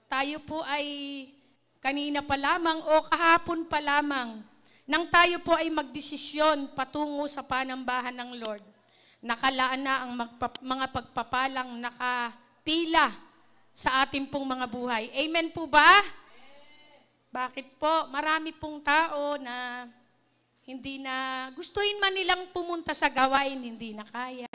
tayo po ay kanina pa lamang o kahapon pa lamang, nang tayo po ay magdesisyon patungo sa panambahan ng Lord, nakalaan na ang mga pagpapalang nakapila sa ating pong mga buhay. Amen po ba? Bakit po? Marami pong tao na hindi na, gustuhin man nilang pumunta sa gawain, hindi na kaya,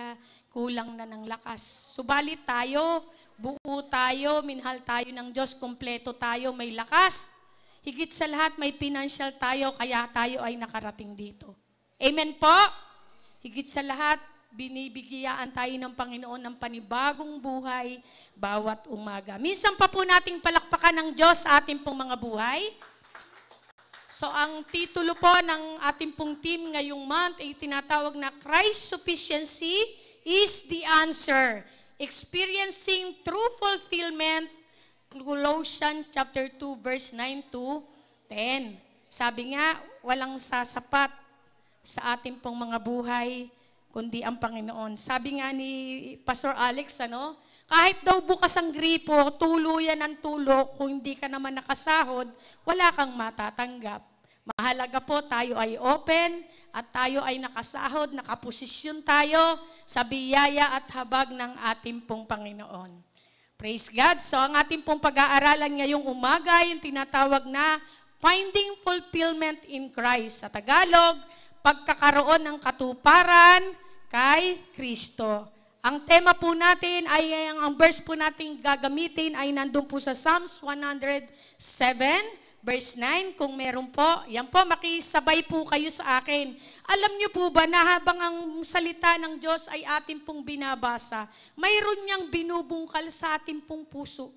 kulang na ng lakas. Subalit tayo, buo tayo, minahal tayo ng Diyos, kumpleto tayo, may lakas. Higit sa lahat, may financial tayo, kaya tayo ay nakarating dito. Amen po? Higit sa lahat, binibigyan tayo ng Panginoon ng panibagong buhay bawat umaga. Minsan pa po nating palakpakan ng Diyos sa ating pong mga buhay. So, ang titulo po ng ating pong team ngayong month ay tinatawag na Christ's Sufficiency is the Answer. Experiencing True Fulfillment, Colossians chapter 2, verse 9 to 10. Sabi nga, walang sasapat sa ating pong mga buhay, kundi ang Panginoon. Sabi nga ni Pastor Alex, kahit daw bukas ang gripo, tuluyan ang tulo, kung hindi ka naman nakasahod, wala kang matatanggap. Mahalaga po, tayo ay open, at tayo ay nakasahod, nakaposisyon tayo sa biyaya at habag ng ating pong Panginoon. Praise God. So, ang ating pong pag-aaralan ngayong umaga, yung tinatawag na Finding Fulfillment in Christ. Sa Tagalog, pagkakaroon ng katuparan kay Kristo. Ang tema po natin ay, ang verse po natin gagamitin ay nandun po sa Psalms 107, verse 9. Kung meron po, yan po, makisabay po kayo sa akin. Alam niyo po ba na habang ang salita ng Diyos ay ating pong binabasa, mayroon niyang binubungkal sa ating pong puso.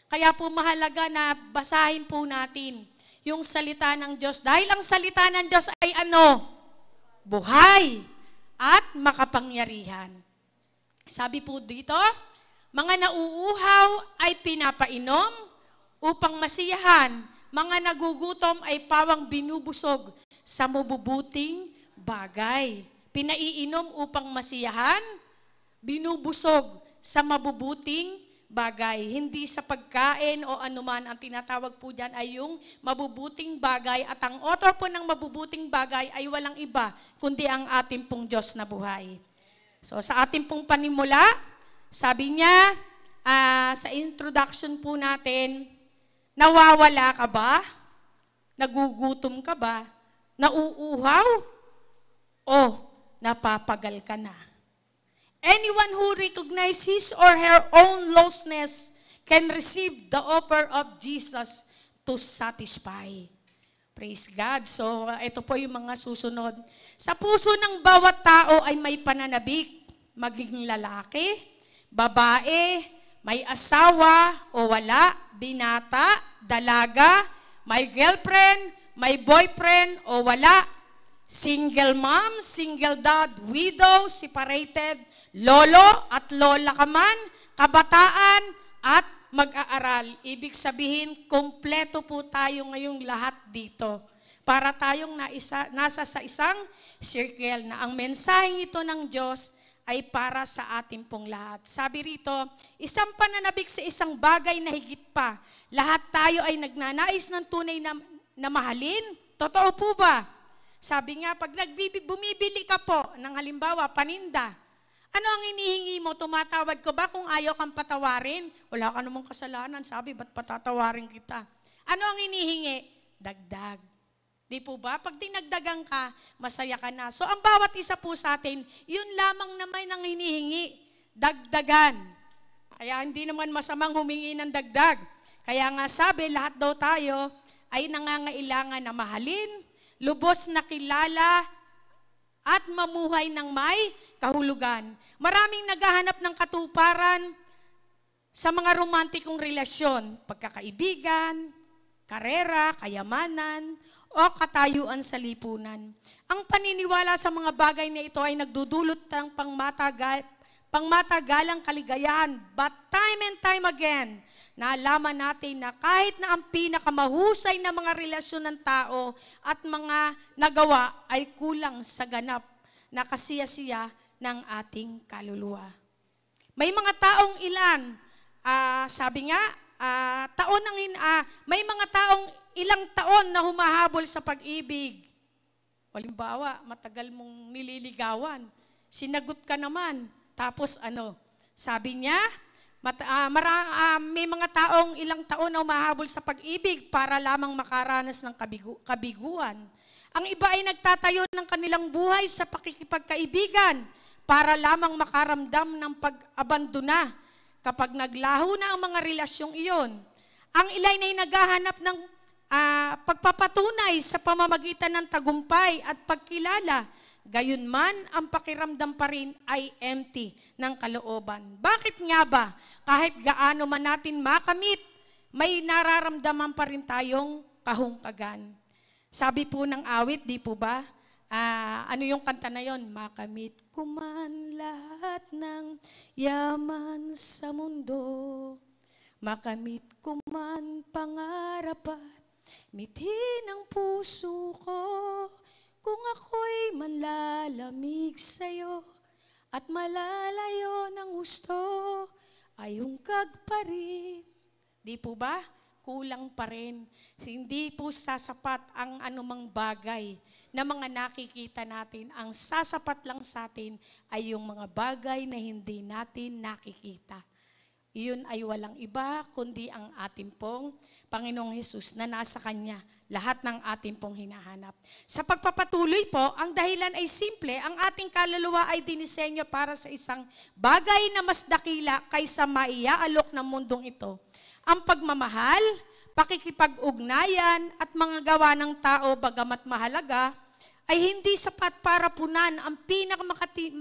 Kaya po mahalaga na basahin po natin yung salita ng Diyos. Dahil ang salita ng Diyos ay buhay at makapangyarihan. Sabi po dito, mga nauuhaw ay pinapainom upang masiyahan, mga nagugutom ay pawang binubusog sa mabubuting bagay. Pinaiinom upang masiyahan, binubusog sa mabubuting bagay. Hindi sa pagkain o anuman, ang tinatawag po dyan ay yung mabubuting bagay. At ang author po ng mabubuting bagay ay walang iba, kundi ang ating pong Diyos na buhay. So sa ating pong panimula, sabi niya, sa introduction po natin, nawawala ka ba? Nagugutom ka ba? Nauuhaw? O napapagal ka na? Anyone who recognizes his or her own lostness can receive the offer of Jesus to satisfy. Praise God. So, ito po yung mga susunod. Sa puso ng bawat tao ay may pananabik, maging lalaki, babae, may asawa o wala, binata, dalaga, may girlfriend, may boyfriend o wala, single mom, single dad, widow, separated, lolo at lola ka man, kabataan at mag-aaral. Ibig sabihin, kompleto po tayo ngayong lahat dito. Para tayong nasa sa isang circle na ang mensaheng ito ng Diyos ay para sa ating pong lahat. Sabi rito, isang pananabik sa isang bagay na higit pa. Lahat tayo ay nagnanais ng tunay na mahalin. Totoo po ba? Sabi nga, pag bumibili ka po ng halimbawa, paninda, ano ang hinihingi mo? Tumatawad ko ba kung ayaw kang patawarin? Wala ka namang kasalanan. Sabi, ba't patatawarin kita? Ano ang hinihingi? Dagdag. Di po ba? Pag dinagdagan ka, masaya ka na. So, ang bawat isa po sa atin, yun lamang naman ang hinihingi. Dagdagan. Kaya hindi naman masamang humingi ng dagdag. Kaya nga sabi, lahat daw tayo ay nangangailangan na mahalin, lubos na kilala, at mamuhay ng may kahulugan. Maraming naghahanap ng katuparan sa mga romantikong relasyon, pagkakaibigan, karera, kayamanan, o katayuan sa lipunan. Ang paniniwala sa mga bagay na ito ay nagdudulot ng pangmatagalang kaligayahan, but time and time again, naalaman natin na kahit na ang pinakamahusay na mga relasyon ng tao at mga nagawa ay kulang sa ganap na kasiyasiya ng ating kaluluwa. May mga taong ilan, sabi nga, may mga taong ilang taon na humahabol sa pag-ibig. Halimbawa, matagal mong nililigawan. Sinagot ka naman. Tapos sabi niya, may mga taong ilang taon na humahabol sa pag-ibig para lamang makaranas ng kabiguan. Ang iba ay nagtatayo ng kanilang buhay sa pakikipagkaibigan para lamang makaramdam ng pag-abandona kapag naglaho na ang mga relasyong iyon. Ang ilan ay naghahanap ng pagpapatunay sa pamamagitan ng tagumpay at pagkilala. Gayunman, ang pakiramdam pa rin ay empty ng kalooban. Bakit nga ba? Kahit gaano man natin makamit, may nararamdaman pa rin tayong kahungkagan. Sabi po ng awit, di po ba? Ano yung kanta na yon? Makamit ko man lahat ng yaman sa mundo, makamit ko man pangarap at mitin ang puso ko, kung ako'y manlalamig sa'yo at malalayo ng gusto, ay hungkag pa rin. Di po ba? Kulang pa rin. Hindi po sasapat ang anumang bagay na mga nakikita natin. Ang sasapat lang sa atin ay yung mga bagay na hindi natin nakikita. Iyon ay walang iba kundi ang ating pong Panginoong Hesus na nasa Kanya lahat ng ating pong hinahanap. Sa pagpapatuloy po, ang dahilan ay simple, ang ating kaluluwa ay dinisenyo para sa isang bagay na mas dakila kaysa maiaalok ng mundong ito. Ang pagmamahal, pakikipag-ugnayan at mga gawa ng tao bagamat mahalaga, ay hindi sapat para punan ang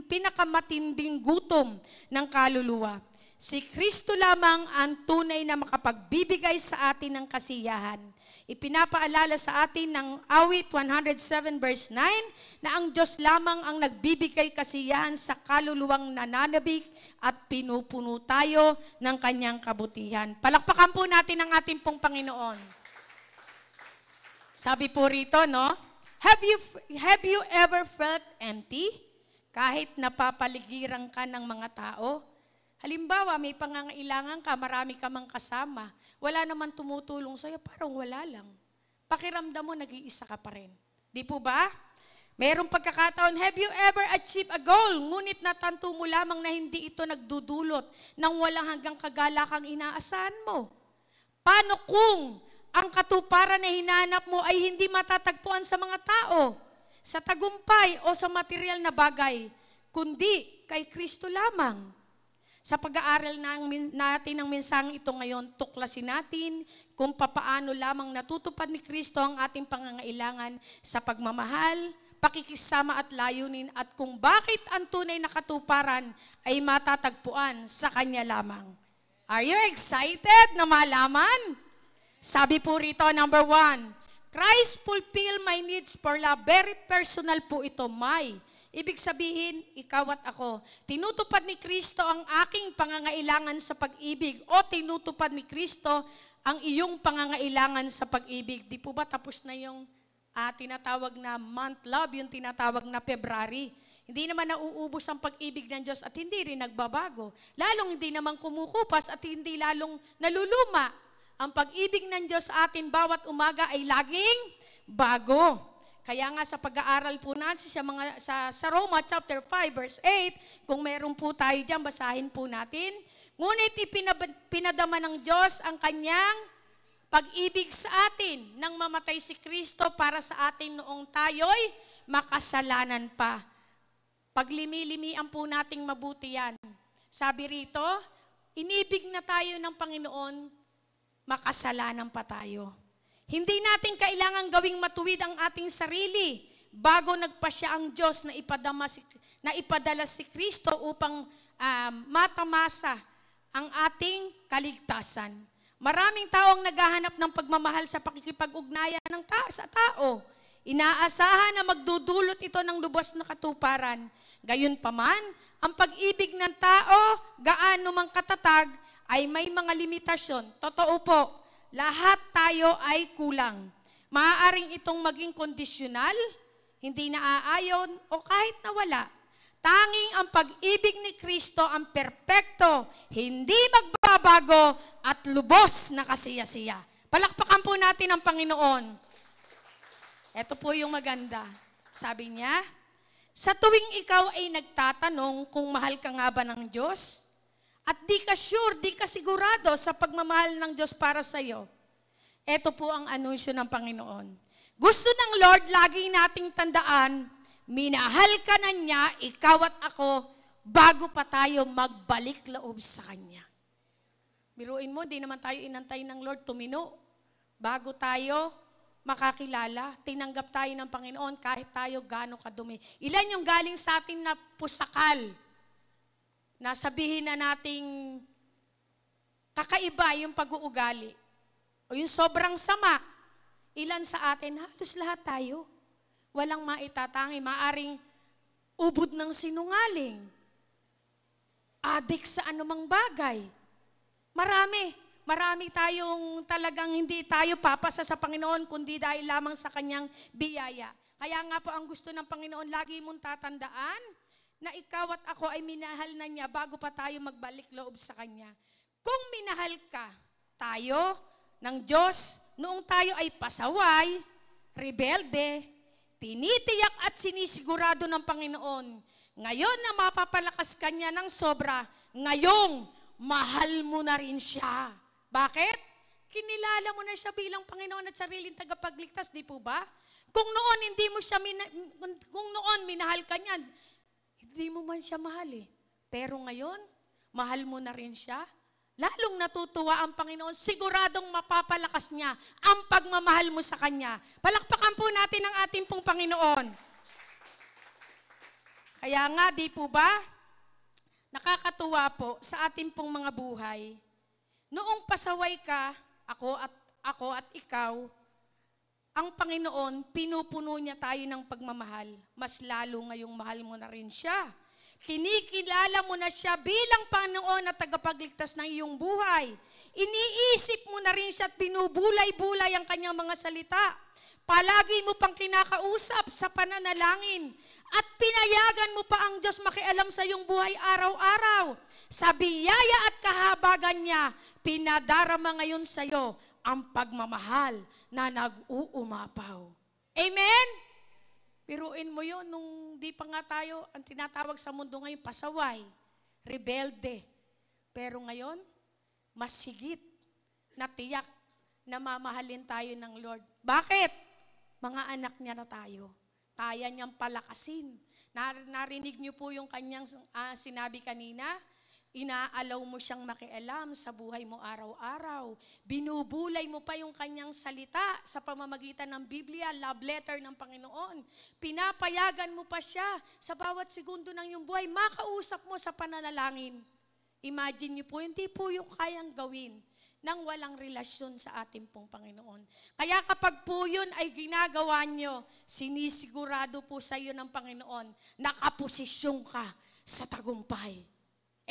pinakamatinding gutom ng kaluluwa. Si Kristo lamang ang tunay na makapagbibigay sa atin ng kasiyahan. Ipinapaalala sa atin ng awit 107 verse 9 na ang Diyos lamang ang nagbibigay kasiyahan sa kaluluwang nananabik at pinupuno tayo ng Kanyang kabutihan. Palakpakan po natin ang ating pong Panginoon. Sabi po rito, no? Have you ever felt empty? Kahit napapaligiran ka ng mga tao? Halimbawa, may pangangailangan ka, marami ka mang kasama, wala naman tumutulong sa'yo, parang wala lang. Pakiramdam mo, nag-iisa ka pa rin. Di po ba? Merong pagkakataon, have you ever achieved a goal, ngunit natanto mo lamang na hindi ito nagdudulot ng walang hanggang kagalakang inaasahan mo? Paano kung ang katuparan na hinanap mo ay hindi matatagpuan sa mga tao, sa tagumpay o sa material na bagay, kundi kay Kristo lamang? Sa pag-aaral natin ng mensaheng ito ngayon, tuklasin natin kung papaano lamang natutupad ni Kristo ang ating pangangailangan sa pagmamahal, pakikisama at layunin, at kung bakit ang tunay na katuparan ay matatagpuan sa Kanya lamang. Are you excited na malaman? Sabi po rito, number 1, Christ fulfill my needs for love. Very personal po ito, Ibig sabihin, ikaw at ako, tinutupad ni Kristo ang aking pangangailangan sa pag-ibig o tinutupad ni Kristo ang iyong pangangailangan sa pag-ibig. Di po ba tapos na yung tinatawag na month love, yung tinatawag na February? Hindi naman nauubos ang pag-ibig ng Diyos at hindi rin nagbabago. Lalong hindi naman kumukupas at hindi lalong naluluma. Ang pag-ibig ng Diyos sa atin bawat umaga ay laging bago. Kaya nga sa pag-aaral po natin sa Roma chapter 5 verse 8, kung meron po tayo diyan, basahin po natin. Ngunit pinadama ng Diyos ang Kanyang pag-ibig sa atin nang mamatay si Kristo para sa atin noong tayo'y makasalanan pa. Paglimilimian po nating mabuti yan. Sabi rito, inibig na tayo ng Panginoon, makasalanan pa tayo. Hindi natin kailangan gawing matuwid ang ating sarili bago nagpasya ang Diyos na ipadala si Kristo upang matamasa ang ating kaligtasan. Maraming taong naghahanap ng pagmamahal sa pakikipag-ugnayan sa tao. Inaasahan na magdudulot ito ng lubos na katuparan. Gayunpaman, ang pag-ibig ng tao, gaano mang katatag, ay may mga limitasyon. Totoo po. Lahat tayo ay kulang. Maaaring itong maging kondisyonal, hindi naaayon, o kahit nawala. Tanging ang pag-ibig ni Kristo ang perpekto, hindi magbabago nagbabago at lubos na kasiya-siya. Palakpakan po natin ang Panginoon. Ito po yung maganda. Sabi niya, sa tuwing ikaw ay nagtatanong kung mahal ka nga ba ng Diyos, at di ka sure, di ka sigurado sa pagmamahal ng Diyos para sa iyo, ito po ang anunsyo ng Panginoon. Gusto ng Lord, lagi nating tandaan, minahal ka na niya, ikaw at ako, bago pa tayo magbalik loob sa Kanya. Biruin mo, di naman tayo inantay ng Lord tumino. Bago tayo makakilala, tinanggap tayo ng Panginoon kahit tayo gaano kadumi. Ilan yung galing sa atin na pusakal, na sabihin na nating kakaiba yung pag-uugali, o yung sobrang sama. Ilan sa atin, halos lahat tayo. Walang maitatangi, maaring ubod ng sinungaling, adik sa anumang bagay. Marami tayong talagang hindi tayo papasa sa Panginoon, kundi dahil lamang sa Kanyang biyaya. Kaya nga po ang gusto ng Panginoon, lagi mong tatandaan na ikaw at ako ay minahal na niya bago pa tayo magbalik loob sa Kanya. Kung minahal ka tayo ng Diyos, noong tayo ay pasaway, rebelde, tinitiyak at sinisigurado ng Panginoon, ngayon na mapapalakas ka niya ng sobra, ngayong mahal mo na rin siya. Bakit? Kinilala mo na siya bilang Panginoon at sariling tagapagligtas, di po ba? Kung noon hindi mo siya kung noon minahal ka niyan, hindi mo man siya mahal eh. Pero ngayon, mahal mo na rin siya. Lalong natutuwa ang Panginoon, siguradong mapapalakas niya ang pagmamahal mo sa Kanya. Palakpakan po natin ang ating pong Panginoon. Kaya nga, di po ba, nakakatuwa po sa ating pong mga buhay. Noong pasaway ka, ako at ikaw, ang Panginoon, pinupuno niya tayo ng pagmamahal. Mas lalo ngayong mahal mo na rin siya. Kinikilala mo na siya bilang Panginoon at tagapagligtas ng iyong buhay. Iniisip mo na rin siya at binubulay-bulay ang kanyang mga salita. Palagi mo pang kinakausap sa pananalangin at pinayagan mo pa ang Diyos makialam sa iyong buhay araw-araw. Sa biyaya at kahabagan niya, pinadarama ngayon sa iyo ang pagmamahal na nag-uumapaw. Amen? Piruin mo yun, nung di pa nga tayo, ang tinatawag sa mundo ngayon, pasaway, rebelde. Pero ngayon, mas higit na tiyak na mamahalin tayo ng Lord. Bakit? Mga anak niya na tayo. Kaya niyang palakasin. Narinig niyo po yung kanyang sinabi kanina, inaalaw mo siyang makialam sa buhay mo araw-araw. Binubulay mo pa yung kanyang salita sa pamamagitan ng Biblia, love letter ng Panginoon. Pinapayagan mo pa siya sa bawat segundo ng iyong buhay. Makausap mo sa pananalangin. Imagine niyo po, hindi po yung kayang gawin nang walang relasyon sa ating pong Panginoon. Kaya kapag po yun ay ginagawa nyo, sinisigurado po sa iyo ng Panginoon, nakaposisyon ka sa tagumpay.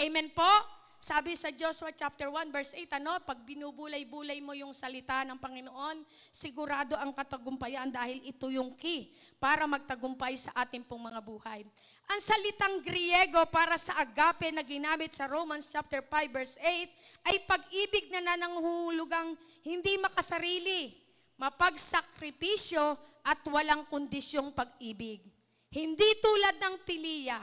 Amen po? Sabi sa Joshua chapter 1 verse 8, pag binubulay-bulay mo yung salita ng Panginoon, sigurado ang katagumpayan dahil ito yung key para magtagumpay sa ating pong mga buhay. Ang salitang Griego para sa agape na ginamit sa Romans chapter 5 verse 8 ay pag-ibig na nananghulugang hindi makasarili, mapagsakripisyo at walang kondisyong pag-ibig. Hindi tulad ng piliya.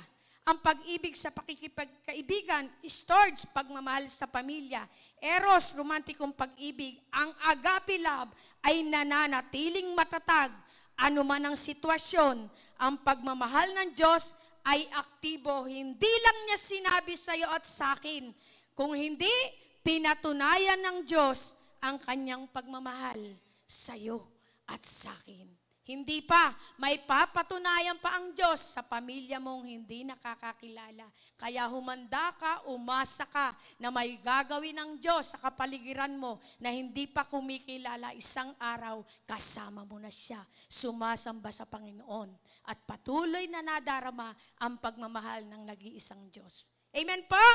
Ang pag-ibig sa pakikipagkaibigan, storge, pagmamahal sa pamilya, eros, romantikong pag-ibig, ang agape love ay nananatiling matatag. Ano man ang sitwasyon, ang pagmamahal ng Diyos ay aktibo. Hindi lang niya sinabi sa iyo at sa akin. Kung hindi, pinatunayan ng Diyos ang kanyang pagmamahal sa iyo at sa akin. Hindi pa, may papatunayan pa ang Diyos sa pamilya mong hindi nakakakilala. Kaya humanda ka, umasa ka na may gagawin ng Diyos sa kapaligiran mo na hindi pa kumikilala, isang araw kasama mo na siya. Sumasamba sa Panginoon at patuloy na nadarama ang pagmamahal ng nag-iisang Diyos. Amen po?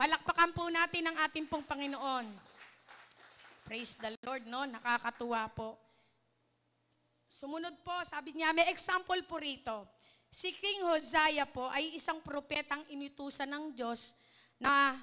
Palakpakan po natin ang ating pong Panginoon. Praise the Lord, no? Nakakatuwa po. Sumunod po, sabi niya, may example po rito. Si King Hosea po ay isang propetang inutusan ng Diyos na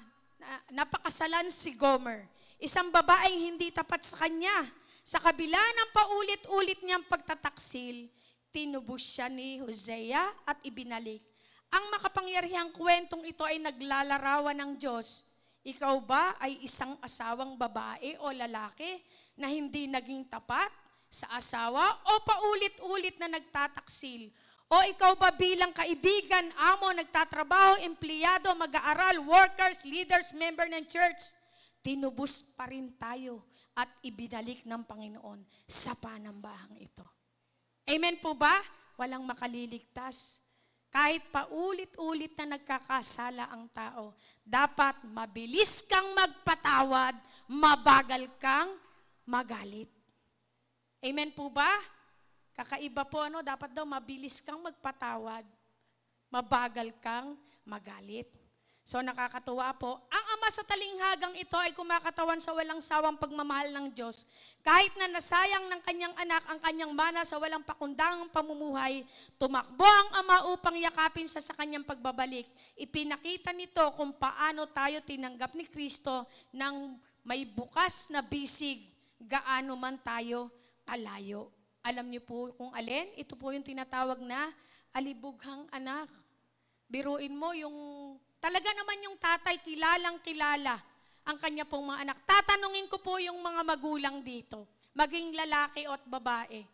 napakasalan si Gomer. Isang babaeng hindi tapat sa kanya. Sa kabila ng paulit-ulit niyang pagtataksil, tinubos siya ni Hosea at ibinalik. Ang makapangyarihang kwentong ito ay naglalarawan ng Diyos. Ikaw ba ay isang asawang babae o lalaki na hindi naging tapat sa asawa o paulit-ulit na nagtataksil? O ikaw ba bilang kaibigan, amo, nagtatrabaho, empleyado, mag-aaral, workers, leaders, member ng church, tinubos pa rin tayo at ibinalik ng Panginoon sa panambahang ito. Amen po ba? Walang makaliligtas. Kahit paulit-ulit na nagkakasala ang tao, dapat mabilis kang magpatawad, mabagal kang magalit. Amen po ba? Kakaiba po, dapat daw mabilis kang magpatawad, mabagal kang magalit. So nakakatuwa po, ang Ama sa talinghagang ito ay kumakatawan sa walang sawang pagmamahal ng Diyos. Kahit na nasayang ng kanyang anak ang kanyang mana sa walang pakundangang pamumuhay, tumakbo ang Ama upang yakapin sa kanyang pagbabalik. Ipinakita nito kung paano tayo tinanggap ni Kristo ng may bukas na bisig, gaano man tayo kalayo. Alam niyo po kung alin? Ito po yung tinatawag na alibughang anak. Biruin mo yung, talaga naman yung tatay, kilalang-kilala ang kanya pong mga anak. Tatanungin ko po yung mga magulang dito, maging lalaki at babae.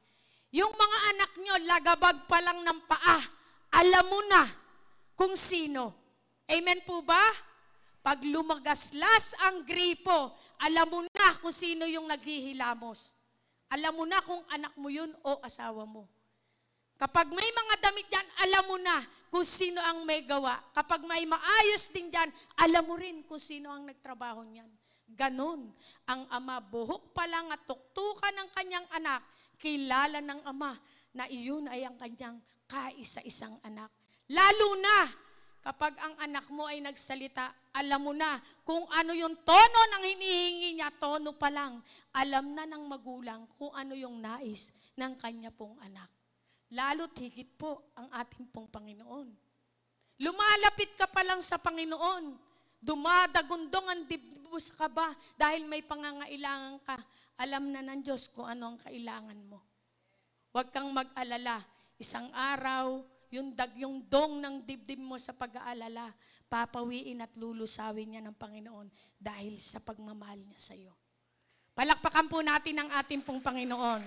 Yung mga anak nyo, lagabag pa lang ng paa, alam mo na kung sino. Amen po ba? Pag lumagaslas ang gripo, alam mo na kung sino yung naghihilamos. Alam mo na kung anak mo yun o asawa mo. Kapag may mga damit dyan, alam mo na kung sino ang may gawa. Kapag may maayos din dyan, alam mo rin kung sino ang nagtrabaho niyan. Ganon ang Ama. Buhok pa lang at tuktukan ng kanyang anak, kilala ng Ama na iyon ay ang kanyang kaisa-isang anak. Lalo na kapag ang anak mo ay nagsalita, alam mo na kung ano yung tono ng hinihingi niya, tono pa lang. Alam na ng magulang kung ano yung nais ng kanya pong anak. Lalo't higit po ang ating pong Panginoon. Lumalapit ka pa lang sa Panginoon. Dumadagundong ang dibdib mo sa kaba dahil may pangangailangan ka. Alam na ng Diyos kung ano ang kailangan mo. Huwag kang mag-alala. Isang araw, yung dong ng dibdib mo sa pag-aalala, papawiin at lulusawin niya ng Panginoon dahil sa pagmamahal niya sa iyo. Palakpakan po natin ang ating pong Panginoon.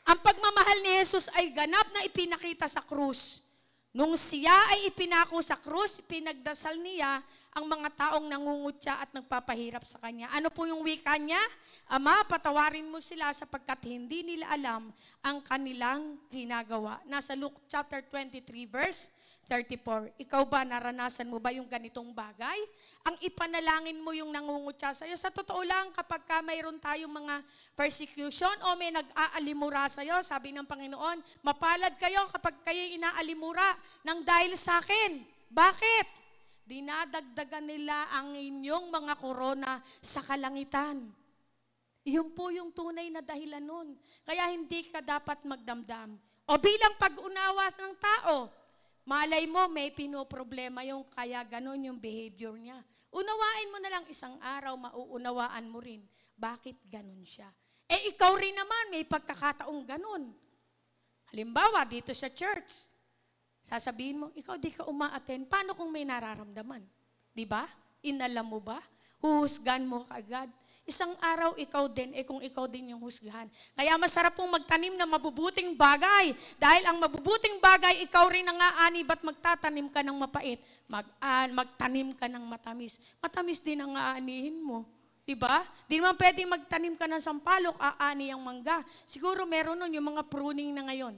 Ang pagmamahal ni Jesus ay ganap na ipinakita sa krus. Nung siya ay ipinako sa krus, pinagdasal niya ang mga taong nangungutya at nagpapahirap sa kanya. Ano po yung wika niya? Ama, patawarin mo sila sapagkat hindi nila alam ang kanilang ginagawa. Nasa Luke chapter 23 verse 34. Ikaw ba, naranasan mo ba yung ganitong bagay? Ang ipanalangin mo yung nangungutya sa iyo. Sa totoo lang, kapag mayroon tayong mga persecution o may nag-aalimura sa iyo, sabi ng Panginoon, mapalad kayo kapag kayo inaalimura ng dahil sa akin. Bakit? Dinadagdagan nila ang inyong mga korona sa kalangitan. Iyon po yung tunay na dahilan nun. Kaya hindi ka dapat magdamdam. O bilang pag-unawa ng tao, malay mo may pinoproblema yung kaya ganon yung behavior niya. Unawain mo na lang isang araw, mauunawaan mo rin. Bakit ganon siya? Eh ikaw rin naman may pagkakataong ganon. Halimbawa, dito sa church, sasabihin mo, ikaw di ka uma-attend. Paano kung may nararamdaman? Di ba? Inalam mo ba? Huhusgan mo kaagad. Isang araw ikaw din, kung ikaw din yung husgahan. Kaya masarap pong magtanim ng mabubuting bagay. Dahil ang mabubuting bagay, ikaw rin ang aani, ba't magtatanim ka ng mapait? Magtanim ka ng matamis. Matamis din ang aanihin mo. Diba? Di naman pwedeng magtanim ka ng sampalok, aani ang mangga. Siguro meron nun yung mga pruning na ngayon.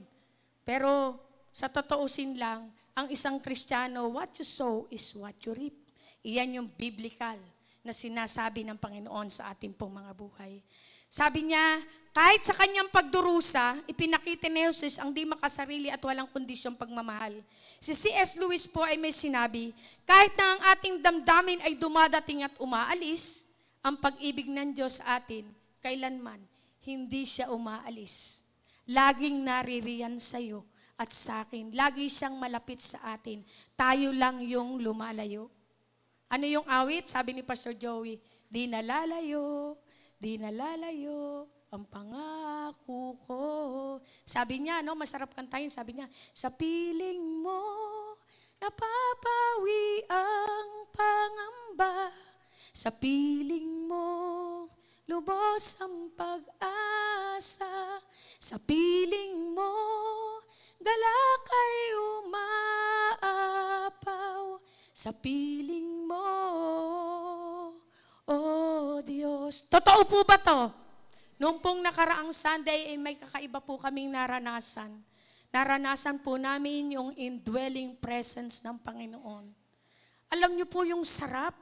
Pero sa totoosin lang, ang isang Kristiyano, what you sow is what you reap. Iyan yung biblical na sinasabi ng Panginoon sa ating pong mga buhay. Sabi niya, kahit sa kanyang pagdurusa, ipinakita ni Jesus ang di makasarili at walang kondisyong pagmamahal. Si C.S. Lewis po ay may sinabi, kahit na ang ating damdamin ay dumadating at umaalis, ang pag-ibig ng Diyos sa atin, kailanman, hindi siya umaalis. Laging naririyan sa iyo at sa akin. Lagi siyang malapit sa atin. Tayo lang yung lumalayo. Ano yung awit? Sabi ni Pastor Joey, di nalalayo ang pangako ko. Sabi niya, no, masarap kantahin, sabi niya, sa piling mo, napapawi ang pangamba. Sa piling mo, lubos ang pag-asa. Sa piling mo, galak ay umaapaw. Sa piling mo, oh Diyos. Totoo po ba to? Noong pong nakaraang Sunday, may kakaiba po kaming naranasan. Naranasan po namin yung indwelling presence ng Panginoon. Alam niyo po yung sarap?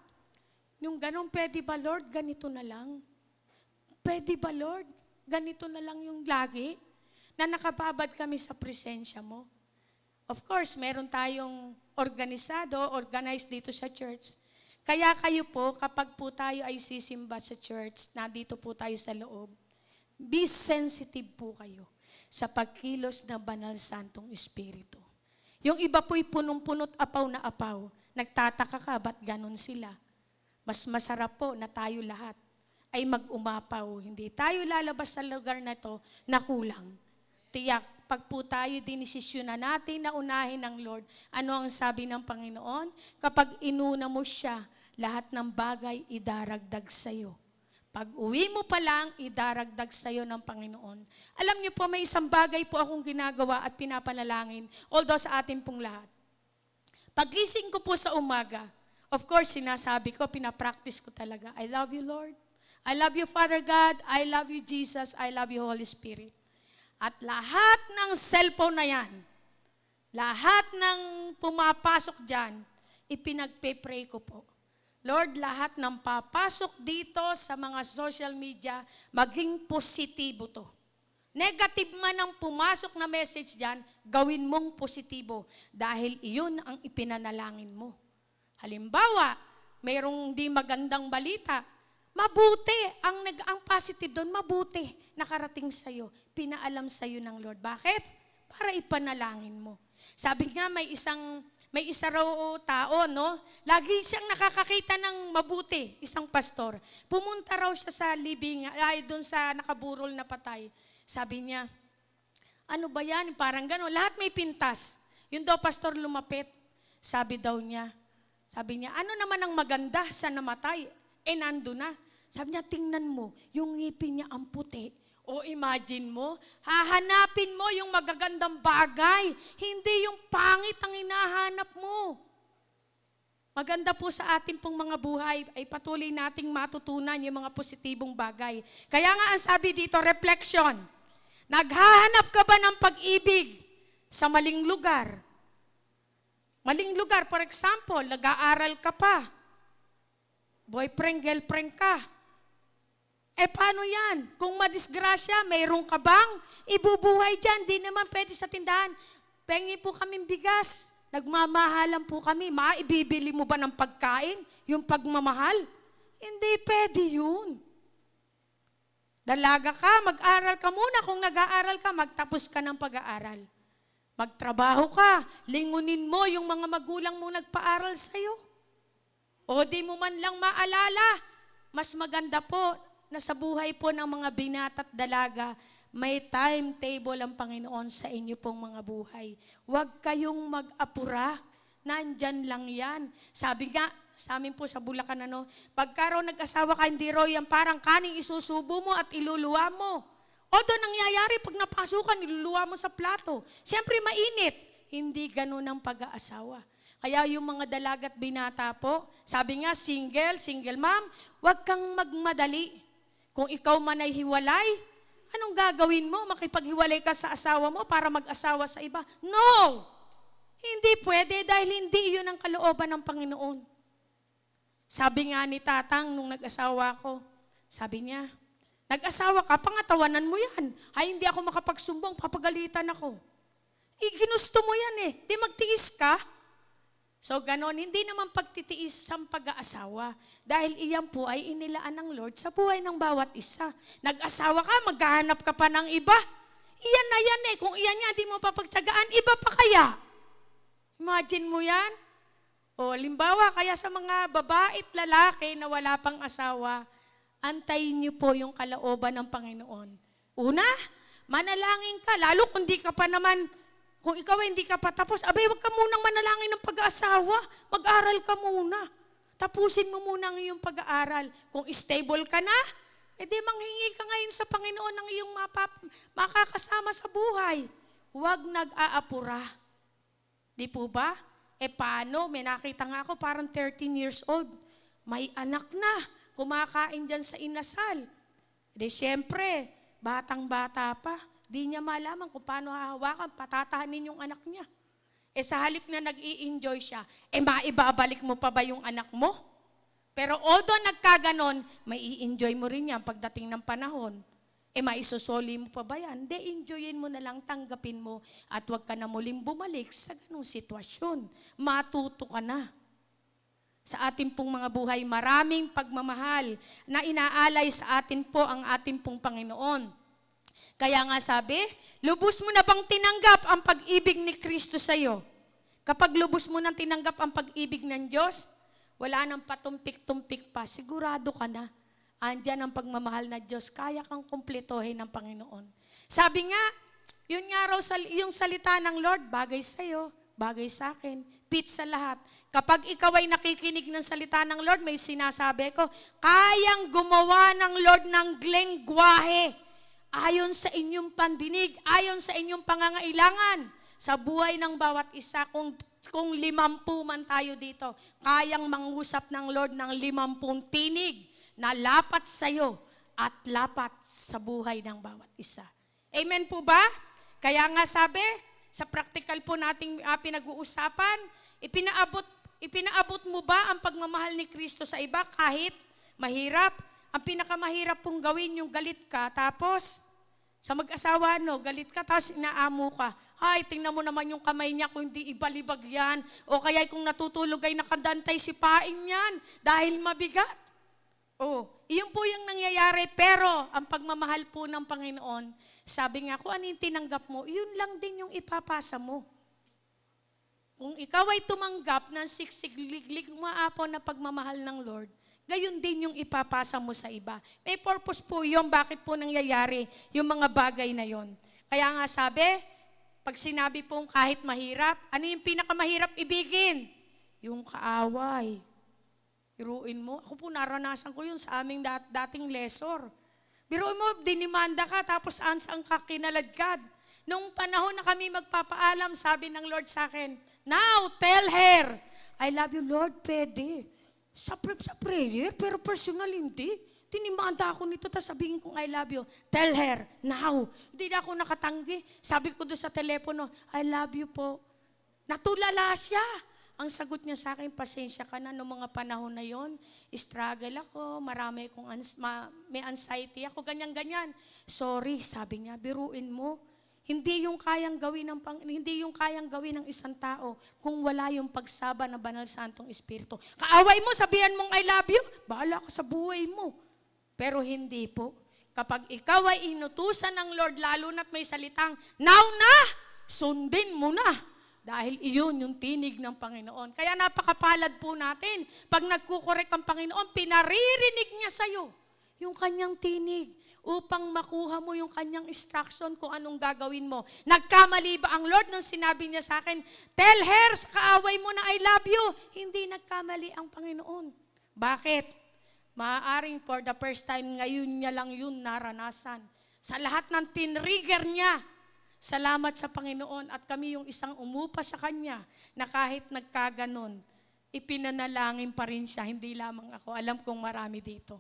Yung ganun, pwede ba Lord, ganito na lang? Pwede ba Lord, ganito na lang yung lagi? Na nakababad kami sa presensya mo. Of course, meron tayong organized dito sa church. Kaya kayo po, kapag po tayo ay sisimba sa church, nandito po tayo sa loob, be sensitive po kayo sa pagkilos ng Banal Santong Espiritu. Yung iba po'y punong-punot apaw na apaw. Nagtataka ka, ba't ganun sila? Mas masarap po na tayo lahat ay mag-umapaw. Hindi tayo lalabas sa lugar na to na kulang. Tiyak, pag po tayo dinesisyon na natin na unahin ng Lord, ano ang sabi ng Panginoon? Kapag inuna mo siya, lahat ng bagay idaragdag sa'yo. Pag uwi mo pa lang, idaragdag sa'yo ng Panginoon. Alam niyo po, may isang bagay po akong ginagawa at pinapanalangin, although sa atin pong lahat. Pagising ko po sa umaga, of course, sinasabi ko, pinapractice ko talaga, I love you, Lord. I love you, Father God. I love you, Jesus. I love you, Holy Spirit. At lahat ng cellphone na yan, lahat ng pumapasok dyan, ipinagpe-pray ko po. Lord, lahat ng papasok dito sa mga social media, maging positibo to. Negative man ang pumasok na message dyan, gawin mong positibo dahil iyon ang ipinanalangin mo. Halimbawa, mayroong di magandang balita, mabuti, ang positive doon, mabuti, nakarating sa'yo, pinaalam sa'yo ng Lord. Bakit? Para ipanalangin mo. Sabi nga, may isa raw tao, no? Lagi siyang nakakakita ng mabuti, isang pastor. Pumunta raw siya sa libing, ay doon sa nakaburol na patay. Sabi niya, ano ba yan? Parang gano'n, lahat may pintas. Yun daw, pastor, lumapit. Sabi niya, ano naman ang maganda sa namatay? Nando na. Sabi niya, tingnan mo, yung ngipin niya ang puti. O imagine mo, hahanapin mo yung magagandang bagay, hindi yung pangit ang hinahanap mo. Maganda po sa ating pong mga buhay ay patuloy nating matutunan yung mga positibong bagay. Kaya nga ang sabi dito, reflection. Naghahanap ka ba ng pag-ibig sa maling lugar? Maling lugar, for example, nag-aaral ka pa. Boyfriend, girlfriend ka. Paano yan? Kung madisgrasya, mayroon ka bang ibubuhay dyan? Di naman pwede sa tindahan. Pengi po kaming bigas. Nagmamahalan po kami. Maibibili mo ba ng pagkain? Yung pagmamahal? Hindi pwede yun. Dalaga ka, mag-aral ka muna. Kung nag-aaral ka, magtapos ka ng pag-aaral. Magtrabaho ka. Lingunin mo yung mga magulang mo nagpaaral sa'yo. O di mo man lang maalala. Mas maganda po na sa buhay po ng mga binata at dalaga, may timetable ang Panginoon sa inyo pong mga buhay. Huwag kayong mag-apura. Nandyan lang yan. Sabi nga, sa amin po sa Bulacan, pagka raw nag-asawa ka, hindi raw yan parang kaning isusubo mo at iluluwa mo. O doon nangyayari, pag napasukan, iluluwa mo sa plato. Siyempre mainit. Hindi ganun ang pag-aasawa. Kaya yung mga dalaga at binata po, sabi nga, single mom, huwag kang magmadali. Kung ikaw man ay hiwalay, anong gagawin mo? Makipaghiwalay ka sa asawa mo para mag-asawa sa iba? No! Hindi pwede dahil hindi yun ang kalooban ng Panginoon. Sabi nga ni Tatang nung nag-asawa ko, sabi niya, nag-asawa ka, pangatawanan mo yan. Ay, hindi ako makapagsumbong, papagalitan ako. Ginusto mo yan di magtiis ka. So, ganon, hindi naman pagtitiis ang pag-aasawa. Dahil iyan po ay inilaan ng Lord sa buhay ng bawat isa. Nag-asawa ka, maghahanap ka pa ng iba. Iyan na yan Kung iyan nga, di mo papagtsagaan, iba pa kaya? Imagine mo yan? O, limbawa, kaya sa mga babae at lalaki na wala pang asawa, antayin niyo po yung kalooban ng Panginoon. Una, manalangin ka, lalo kung di ka pa naman, kung ikaw hindi ka pa tapos, abay, wag ka munang manalangin ng pag-aasawa, mag-aral ka muna. Tapusin mo muna ang iyong pag-aaral. Kung stable ka na, edi manghingi ka ngayon sa Panginoon ng iyong makakasama sa buhay. Huwag nag-aapura. Di po ba? Paano? May nakita nga ako, parang 13 years old. May anak na, kumakain dyan sa inasal. Di syempre, batang-bata pa. Di niya malaman kung paano hahawakan, patatahanin yung anak niya. Sa halip na nag-i-enjoy siya, maibabalik mo pa ba yung anak mo? Pero although nagkaganon, may i-enjoy mo rin yan pagdating ng panahon. Maisusoli mo pa ba yan? Hindi, enjoyin mo na lang, tanggapin mo, at huwag ka na muling bumalik sa ganung sitwasyon. Matuto ka na. Sa ating pong mga buhay, maraming pagmamahal na inaalay sa atin po ang ating pong Panginoon. Kaya nga sabi, lubos mo na bang tinanggap ang pag-ibig ni Kristo sa iyo? Kapag lubos mo nang tinanggap ang pag-ibig ng Diyos, wala nang patumpik-tumpik pa, sigurado ka na. Andyan ang pagmamahal na Diyos, kaya kang kumpletohin ng Panginoon. Sabi nga, yun nga raw, yung salita ng Lord, bagay sa iyo, bagay sa akin, fit sa lahat. Kapag ikaw ay nakikinig ng salita ng Lord, may sinasabi ko, kayang gumawa ng Lord ng lengguwahe. Ayon sa inyong pandinig, ayon sa inyong pangangailangan, sa buhay ng bawat isa, kung 50 man tayo dito, kayang mangusap ng Lord ng 50 tinig na lapat sa iyo at lapat sa buhay ng bawat isa. Amen po ba? Kaya nga sabi, sa practical po nating pinag-uusapan, ipinaabot mo ba ang pagmamahal ni Kristo sa iba kahit mahirap? Ang pinakamahirap pong gawin yung galit ka, tapos sa mag-asawa, galit ka, tapos inaamo ka. Ay, tingnan mo naman yung kamay niya kung hindi ibalibag yan. O kaya kung natutulog ay nakadantay si paing yan dahil mabigat. Iyon po yung nangyayari. Pero ang pagmamahal po ng Panginoon, sabi nga, kung ano yung tinanggap mo, yun lang din yung ipapasa mo. Kung ikaw ay tumanggap ng siksik-liglig maapon na pagmamahal ng Lord, gayon din yung ipapasa mo sa iba. May purpose po yun, bakit po nangyayari yung mga bagay na yon. Kaya nga sabi, pag sinabi pong kahit mahirap, ano yung pinakamahirap ibigin? Yung kaaway. Biruin mo. Ako po naranasan ko yun sa aming dating lesor. Biruin mo, dinimanda ka, tapos saan ka kinaladkad. Nung panahon na kami magpapaalam, sabi ng Lord sa akin, now tell her, I love you Lord, pwede. Sa prayer, pero personal hindi. Tinimanda ako nito, tapos sabihin kong I love you. Tell her, now. Hindi na ako nakatanggi. Sabi ko doon sa telepono, I love you po. Natulala siya. Ang sagot niya sa akin, pasensya ka na, noong mga panahon na yon, struggle ako, marami akong may anxiety ako, ganyan-ganyan. Sorry, sabi niya, biruin mo. Hindi yung kayang gawin ng isang tao kung wala yung pagsaba ng Banal Santong Espiritu. Kaaway mo, sabihan mong I love you, bahala ka sa buhay mo. Pero hindi po. Kapag ikaw ay inutusan ng Lord, lalo na't may salitang, now na, sundin mo na. Dahil iyon yung tinig ng Panginoon. Kaya napakapalad po natin. Pag nagkukorek ang Panginoon, pinaririnig niya sa'yo yung kanyang tinig, upang makuha mo yung kanyang instruction kung anong gagawin mo. Nagkamali ba ang Lord nang sinabi niya sa akin, tell her sa kaaway mo na I love you? Hindi nagkamali ang Panginoon. Bakit? Maaaring for the first time ngayon niya lang yun naranasan. Sa lahat ng tinrigger niya, salamat sa Panginoon at kami yung isang umupa sa Kanya na kahit nagkaganon, ipinanalangin pa rin siya, hindi lamang ako. Alam kong marami dito.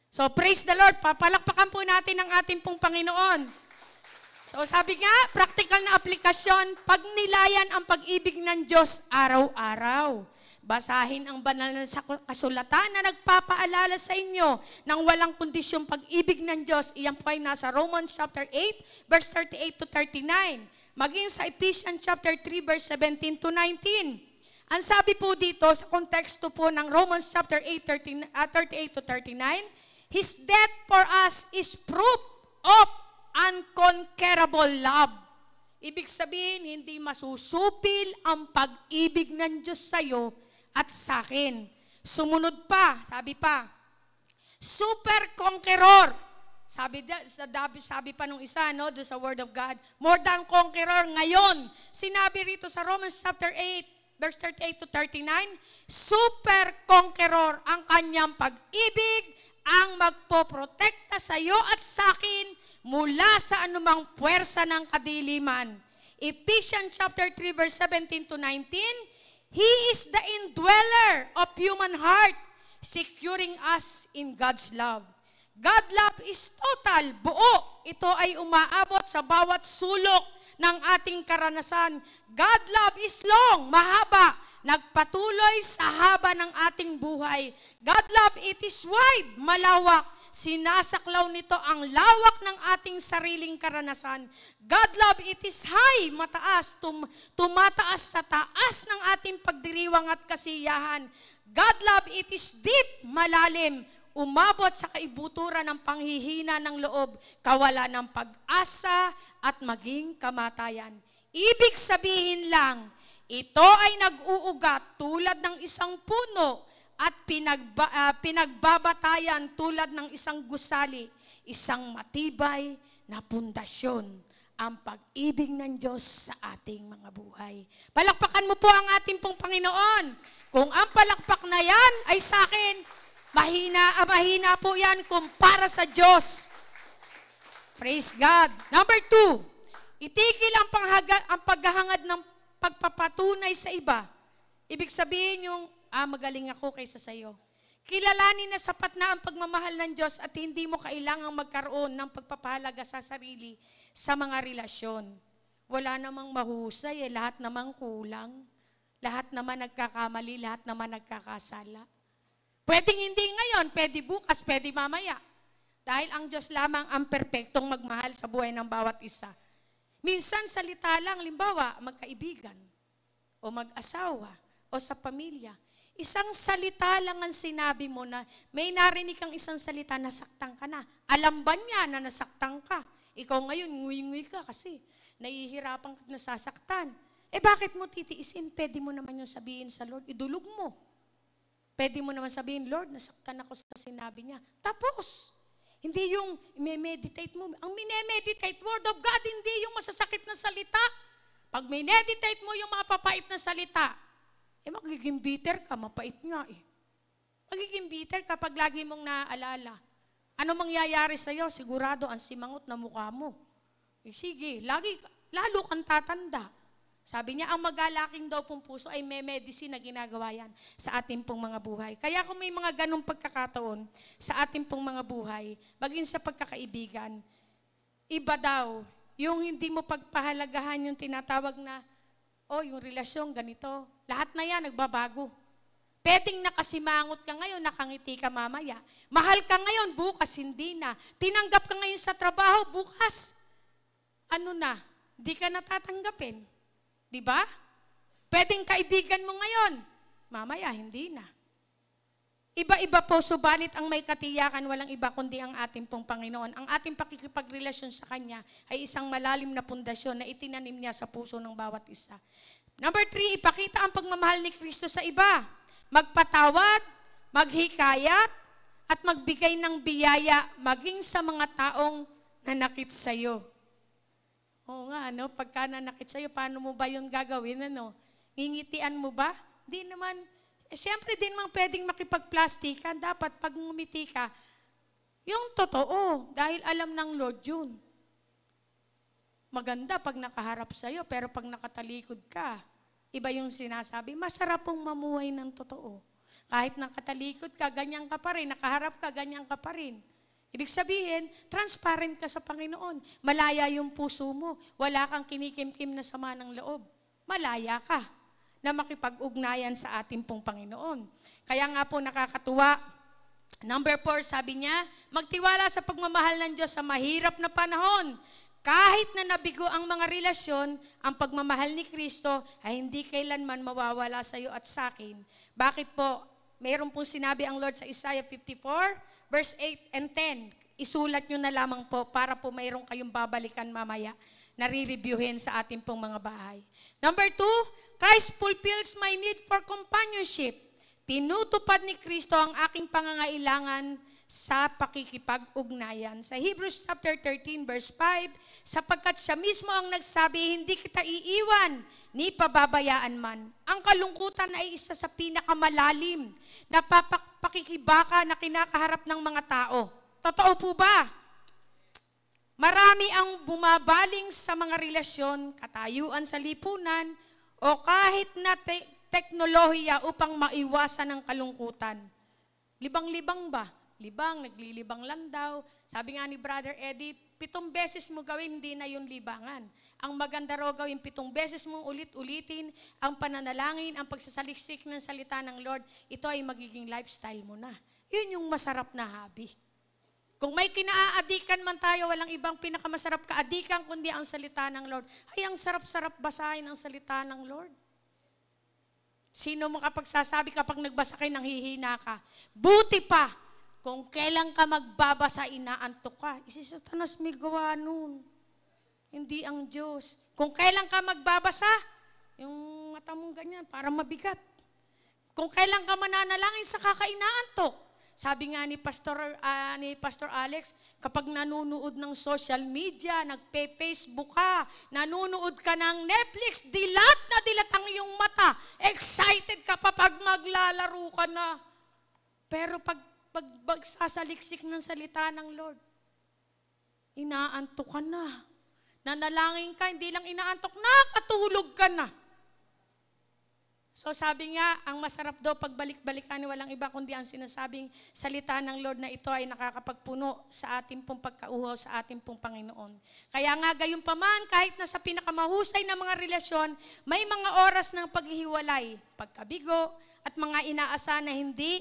So, praise the Lord. Papalakpakan po natin ang ating pong Panginoon. So, sabi nga, practical na aplikasyon, pagnilayan ang pag-ibig ng Diyos araw-araw. Basahin ang banal na kasulatan na nagpapaalala sa inyo ng walang kondisyong pag-ibig ng Diyos. Iyan po ay nasa Romans chapter 8, verse 38 to 39. Maging sa Ephesians chapter 3, verse 17 to 19. Ang sabi po dito sa konteksto po ng Romans chapter 8, 38 to 39, His death for us is proof of unconquerable love. Ibig sabihin, hindi masusupil ang pag-ibig ng Diyos sa iyo at sa akin. Sumunod pa, sabi pa, super conqueror. Sabi pa nung isa, no, doon sa Word of God, more than conqueror. Ngayon, sinabi rito sa Romans chapter 8, verse 38 to 39, super conqueror ang kanyang pag-ibig, ang magpoprotekta sa iyo at sa akin mula sa anumang puwersa ng kadiliman. Ephesians chapter 3, verse 17 to 19, He is the indweller of human heart, securing us in God's love. God love is total, buo. Ito ay umaabot sa bawat sulok ng ating karanasan. God love is long, mahaba, nagpatuloy sa haba ng ating buhay. God love, it is wide, malawak. Sinasaklaw nito ang lawak ng ating sariling karanasan. God love, it is high, mataas, tumataas sa taas ng ating pagdiriwang at kasiyahan. God love, it is deep, malalim, umabot sa kaibuturan ng panghihina ng loob, kawalan ng pag-asa at maging kamatayan. Ibig sabihin lang, ito ay nag-uugat tulad ng isang puno at pinagbabatayan tulad ng isang gusali, isang matibay na pundasyon, ang pag-ibig ng Diyos sa ating mga buhay. Palakpakan mo po ang ating pong Panginoon. Kung ang palakpak na yan ay sa akin, mahina po yan kumpara sa Diyos. Praise God. Number 2, itigil ang paghahangad ng pagpapatunay sa iba. Ibig sabihin yung, magaling ako kaysa sayo. Kilalanin na sapat na ang pagmamahal ng Diyos at hindi mo kailangang magkaroon ng pagpapahalaga sa sarili sa mga relasyon. Wala namang mahusay, lahat namang kulang. Lahat naman nagkakamali, lahat naman nagkakasala. Pwedeng hindi ngayon, pwede bukas, pwede mamaya. Dahil ang Diyos lamang ang perpektong magmahal sa buhay ng bawat isa. Minsan salita lang, limbawa, magkaibigan, o mag-asawa, o sa pamilya. Isang salita lang ang sinabi mo na may narinig kang isang salita, nasaktan ka na. Alam ba niya na nasaktan ka? Ikaw ngayon, nguy-nguy ka kasi nahihirapan ka nasasaktan. Bakit mo titiisin? Pwede mo naman yung sabihin sa Lord, idulog mo. Pwede mo naman sabihin, Lord, nasaktan ako sa sinabi niya. Tapos, hindi yung i-meditate mo. Ang minemeditate, Word of God, hindi yung masasakit na salita. Pag meditate mo yung mga papait na salita, magiging bitter ka, mapait nga eh. Magiging bitter kapag lagi mong naaalala. Ano mangyayari sa'yo? Sigurado ang simangot na mukha mo. Sige, lalo kang tatanda. Sabi niya, ang magalaking daw pong puso ay may medicine na ginagawa yan sa ating pong mga buhay. Kaya kung may mga ganong pagkakataon sa ating pong mga buhay, maging sa pagkakaibigan, iba daw, yung hindi mo pagpahalagahan yung tinatawag na, yung relasyon, ganito. Lahat na yan, nagbabago. Pwedeng nakasimangot ka ngayon, nakangiti ka mamaya. Mahal ka ngayon, bukas hindi na. Tinanggap ka ngayon sa trabaho, bukas, di ka natatanggapin. Diba? Pwedeng kaibigan mo ngayon, mamaya hindi na. Iba-iba po, subalit ang may katiyakan, walang iba kundi ang ating pong Panginoon. Ang ating pakikipagrelasyon sa Kanya ay isang malalim na pundasyon na itinanim niya sa puso ng bawat isa. Number 3, ipakita ang pagmamahal ni Kristo sa iba. Magpatawad, maghikayat, at magbigay ng biyaya maging sa mga taong nanakit sa iyo. Oo nga, pagka nanakit sa'yo, paano mo ba yun gagawin, Ngingitian mo ba? Di naman, siyempre din naman pwedeng makipagplastikan. Dapat pag ngumiti ka, yung totoo, dahil alam ng Lord yun. Maganda pag nakaharap sa'yo, pero pag nakatalikod ka, iba yung sinasabi, masarap pong mamuhay ng totoo. Kahit nakatalikod ka, ganyan ka pa rin, nakaharap ka, ganyan ka pa rin. Ibig sabihin, transparent ka sa Panginoon. Malaya yung puso mo. Wala kang kinikimkim na sama ng loob. Malaya ka na makipag-ugnayan sa ating pong Panginoon. Kaya nga po nakakatuwa. Number 4, sabi niya, magtiwala sa pagmamahal ng Diyos sa mahirap na panahon. Kahit na nabigo ang mga relasyon, ang pagmamahal ni Kristo ay hindi kailanman mawawala sa iyo at sa akin. Bakit po? Mayroon pong sinabi ang Lord sa Isaiah 54, verse 8 and 10, isulat nyo na lamang po para po mayroon kayong babalikan mamaya, nare-reviewin sa ating pong mga bahay. Number 2, Christ fulfills my need for companionship. tinutupad ni Kristo ang aking pangangailangan sa pakikipag-ugnayan. Sa Hebrews chapter 13 verse 5, sapagkat siya mismo ang nagsabi, hindi kita iiwan, ni pababayaan man. Ang kalungkutan ay isa sa pinakamalalim na pakikibaka na kinakaharap ng mga tao. Totoo po ba? Marami ang bumabaling sa mga relasyon, katayuan sa lipunan, o kahit na teknolohiya upang maiwasan ang kalungkutan. Libang-libang ba? Libang, naglilibang lang daw. Sabi nga ni Brother Eddie, 7 beses mo gawin, hindi na yun libangan. Ang maganda raw gawin 7 beses mong ulit-ulitin, ang pananalangin, ang pagsasaliksik ng salita ng Lord, ito ay magiging lifestyle mo na. Yun yung masarap na hobby. Kung may kinaaadikan man tayo, walang ibang pinakamasarap kaadikan kundi ang salita ng Lord. Ay, ang sarap-sarap basahin ang salita ng Lord. Sino mo kapag sasabi kapag nagbasa kayo, nanghihina ka? Buti pa, kung kailan ka magbabasa, inaantok ka. Si Satanas may gawa nun. Hindi ang Diyos. Kung kailan ka magbabasa, yung mata mong ganyan, para mabigat. Kung kailan ka mananalangin, saka ka inaantok. Sabi nga ni Pastor Alex, kapag nanonood ng social media, nagpe-Facebook ka, nanonood ka ng Netflix, dilat na dilat ang iyong mata. Excited ka pa pag maglalaro ka na. Pero pag sasaliksik ng salita ng Lord, inaantok ka na. Nanalangin ka, hindi lang inaantok, nakatulog ka na. So sabi nga, ang masarap daw pagbalik-balikan, walang iba kundi ang sinasabing salita ng Lord na ito ay nakakapagpuno sa ating pong pagkauhaw, sa ating pong Panginoon. Kaya nga gayon pa man, kahit na sa pinakamahusay na mga relasyon, may mga oras ng paghihiwalay, pagkabigo, at mga inaasa na hindi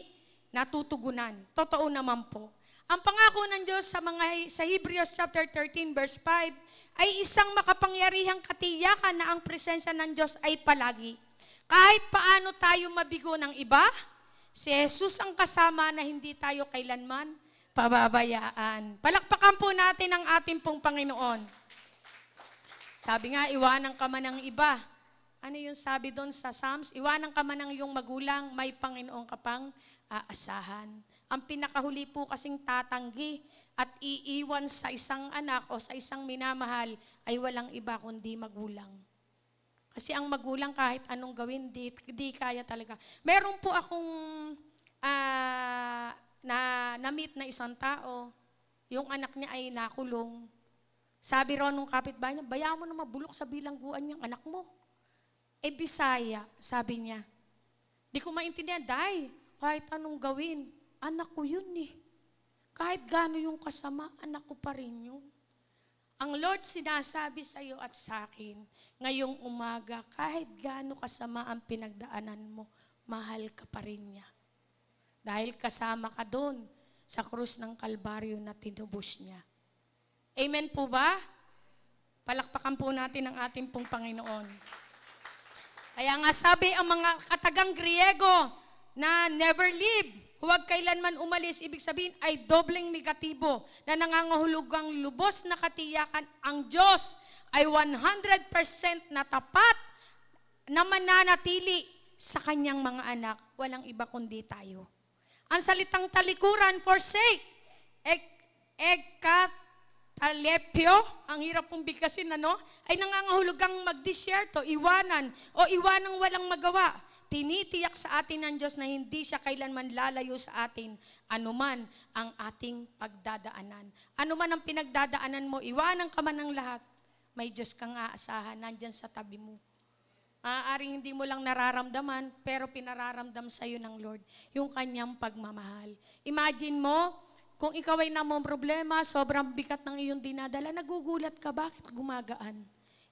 natutugunan. Totoo naman po. Ang pangako ng Diyos sa Hebrews chapter 13 verse 5 ay isang makapangyarihang katiyakan na ang presensya ng Diyos ay palagi. Kahit paano tayo mabigo ng iba, si Jesus ang kasama na hindi tayo kailanman pababayaan. Palakpakan po natin ang ating pong Panginoon. Sabi nga, iwanan ka man ng iba. Ano yung sabi doon sa Psalms? Iwanan ka man ng iyong magulang, may Panginoon ka pang aasahan. Ang pinakahuli po kasing tatanggi at iiwan sa isang anak o sa isang minamahal ay walang iba kundi magulang. Kasi ang magulang kahit anong gawin, di kaya talaga. Meron po akong na-meet na isang tao, yung anak niya ay nakulong. Sabi raw nung kapitbahay niya, bayaan mo na mabulok sa bilangguan niyang anak mo. Bisaya, sabi niya. Di ko maintindihan, Day, kahit anong gawin, anak ko yun eh. Kahit gaano yung kasama, anak ko pa rin yun. Ang Lord sinasabi sa iyo at sa akin, ngayong umaga, kahit gaano kasama ang pinagdaanan mo, mahal ka pa rin niya. Dahil kasama ka doon sa krus ng Kalbaryo na tinubos niya. Amen po ba? Palakpakan po natin ang ating pong Panginoon. Kaya nga sabi ang mga katagang Griego na never leave, huwag kailanman umalis, ibig sabihin ay dobleng negatibo na nangangahulugang lubos na katiyakan ang Diyos ay 100% na tapat na mananatili sa kanyang mga anak. Walang iba kundi tayo. Ang salitang talikuran, forsake, talepyo, ang hirap pong bigkasin, ay nangangahulugang magdisyerto, iwanan, o iwanang walang magawa. Tinitiyak sa atin ng Diyos na hindi siya kailanman lalayo sa atin, anuman ang ating pagdadaanan. Anuman ang pinagdadaanan mo, iwanan ka man ng lahat, may Diyos kang aasahan, nandyan sa tabi mo. Maaaring hindi mo lang nararamdaman, pero pinararamdam sa iyo ng Lord, yung kanyang pagmamahal. Imagine mo, kung ikaw ay namang problema, sobrang bigat ng iyong dinadala, nagugulat ka, bakit gumagaan?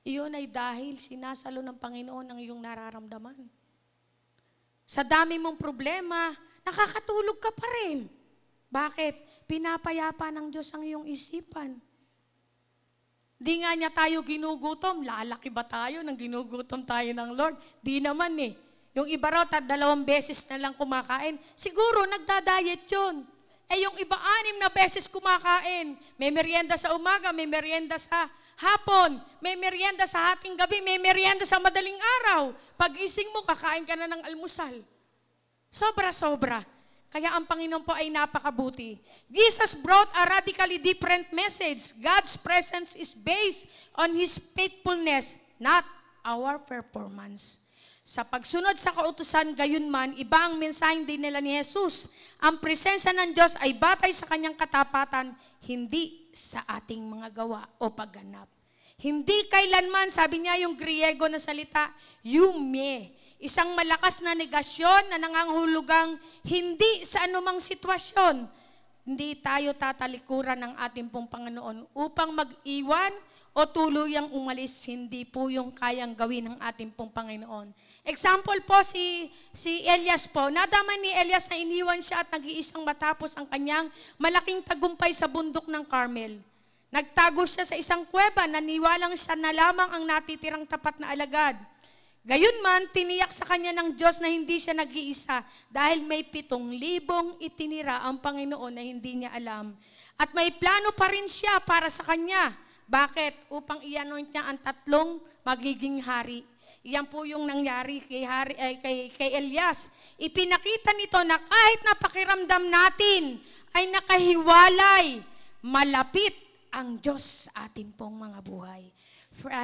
Iyon ay dahil sinasalo ng Panginoon ang iyong nararamdaman. Sa dami mong problema, nakakatulog ka pa rin. Bakit? Pinapayapa ng Diyos ang iyong isipan. Di nga niya tayo ginugutom, lalaki ba tayo nang ginugutom tayo ng Lord? Di naman eh. Yung iba raw, 2 beses na lang kumakain, siguro nagda-diet yun. Yung iba 6 na beses kumakain. May merienda sa umaga, may merienda sa hapon, may merienda sa hating gabi, may merienda sa madaling araw. Pag-ising mo, kakain ka na ng almusal. Sobra-sobra. Kaya ang Panginoon po ay napakabuti. Jesus brought a radically different message. God's presence is based on His faithfulness, not our performance. Sa pagsunod sa kautusan, gayon man, iba ang mensaheng din nila ni Jesus. Ang presensya ng Diyos ay batay sa kanyang katapatan, hindi sa ating mga gawa o pagganap. Hindi kailanman, sabi niya yung Griego na salita, yume. Isang malakas na negasyon na nangangahulugang hindi sa anumang sitwasyon. Hindi tayo tatalikuran ng ating pong Panginoon upang mag-iwan o tuluyang umalis. Hindi po yung kayang gawin ng ating pong Panginoon. Example po si Elias po. Nadaman ni Elias na iniwan siya at nag-iisang matapos ang kanyang malaking tagumpay sa bundok ng Carmel. Nagtago siya sa isang kuweba, naniwalang siya na lamang ang natitirang tapat na alagad. Gayunman, tiniyak sa kanya ng Diyos na hindi siya nag-iisa dahil may 7,000 itinira ang Panginoon na hindi niya alam. At may plano pa rin siya para sa kanya. Bakit? Upang i-anoint niya ang 3 magiging hari. Iyan po yung nangyari kay Elias. Ipinakita nito na kahit napakiramdam natin ay nakahiwalay, malapit ang Diyos sa ating pong mga buhay.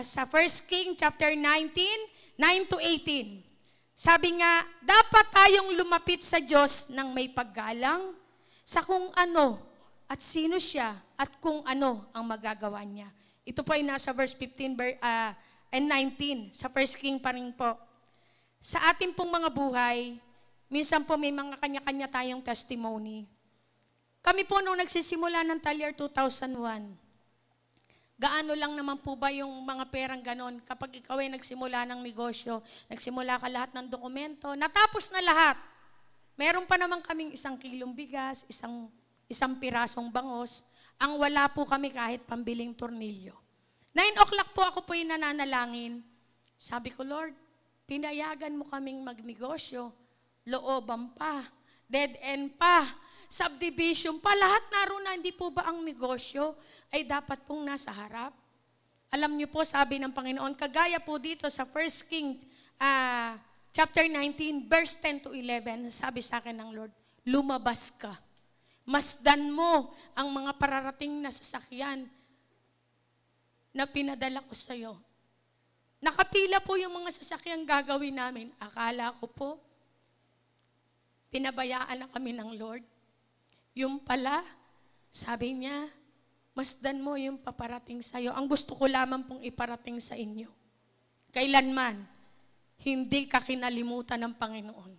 Sa 1 King chapter 19, 9-18. Sabi nga, dapat tayong lumapit sa Diyos ng may paggalang sa kung ano at sino siya at kung ano ang magagawa niya. Ito po ay nasa verse 15 and 19 sa 1 King pa rin po. Sa ating pong mga buhay, minsan po may mga kanya-kanya tayong testimony. Kami po nung nagsisimula ng Talyar 2001, gaano lang naman po ba yung mga perang ganon? Kapag ikaw ay nagsimula ng negosyo, nagsimula ka lahat ng dokumento, natapos na lahat. Meron pa naman kaming 1 kilong bigas, isang pirasong bangos. Ang wala po kami kahit pambiling tornilyo. 9 o'clock po ako po yung nananalangin. Sabi ko, Lord, pinayagan mo kaming magnegosyo, looban pa, dead end pa, subdivision pa, lahat naroon na, hindi po ba ang negosyo ay dapat pong nasa harap? Alam niyo po, sabi ng Panginoon, kagaya po dito sa 1 King chapter 19, verse 10-11, sabi sa akin ng Lord, lumabas ka. Masdan mo ang mga pararating na sasakyan na pinadala ko sa iyo. Nakapila po yung mga sasakyang gagawin namin. Akala ko po, pinabayaan na kami ng Lord. Yung pala, sabi niya, masdan mo yung paparating sa iyo. Ang gusto ko lamang pong iparating sa inyo. Kailanman, hindi ka kinalimutan ng Panginoon.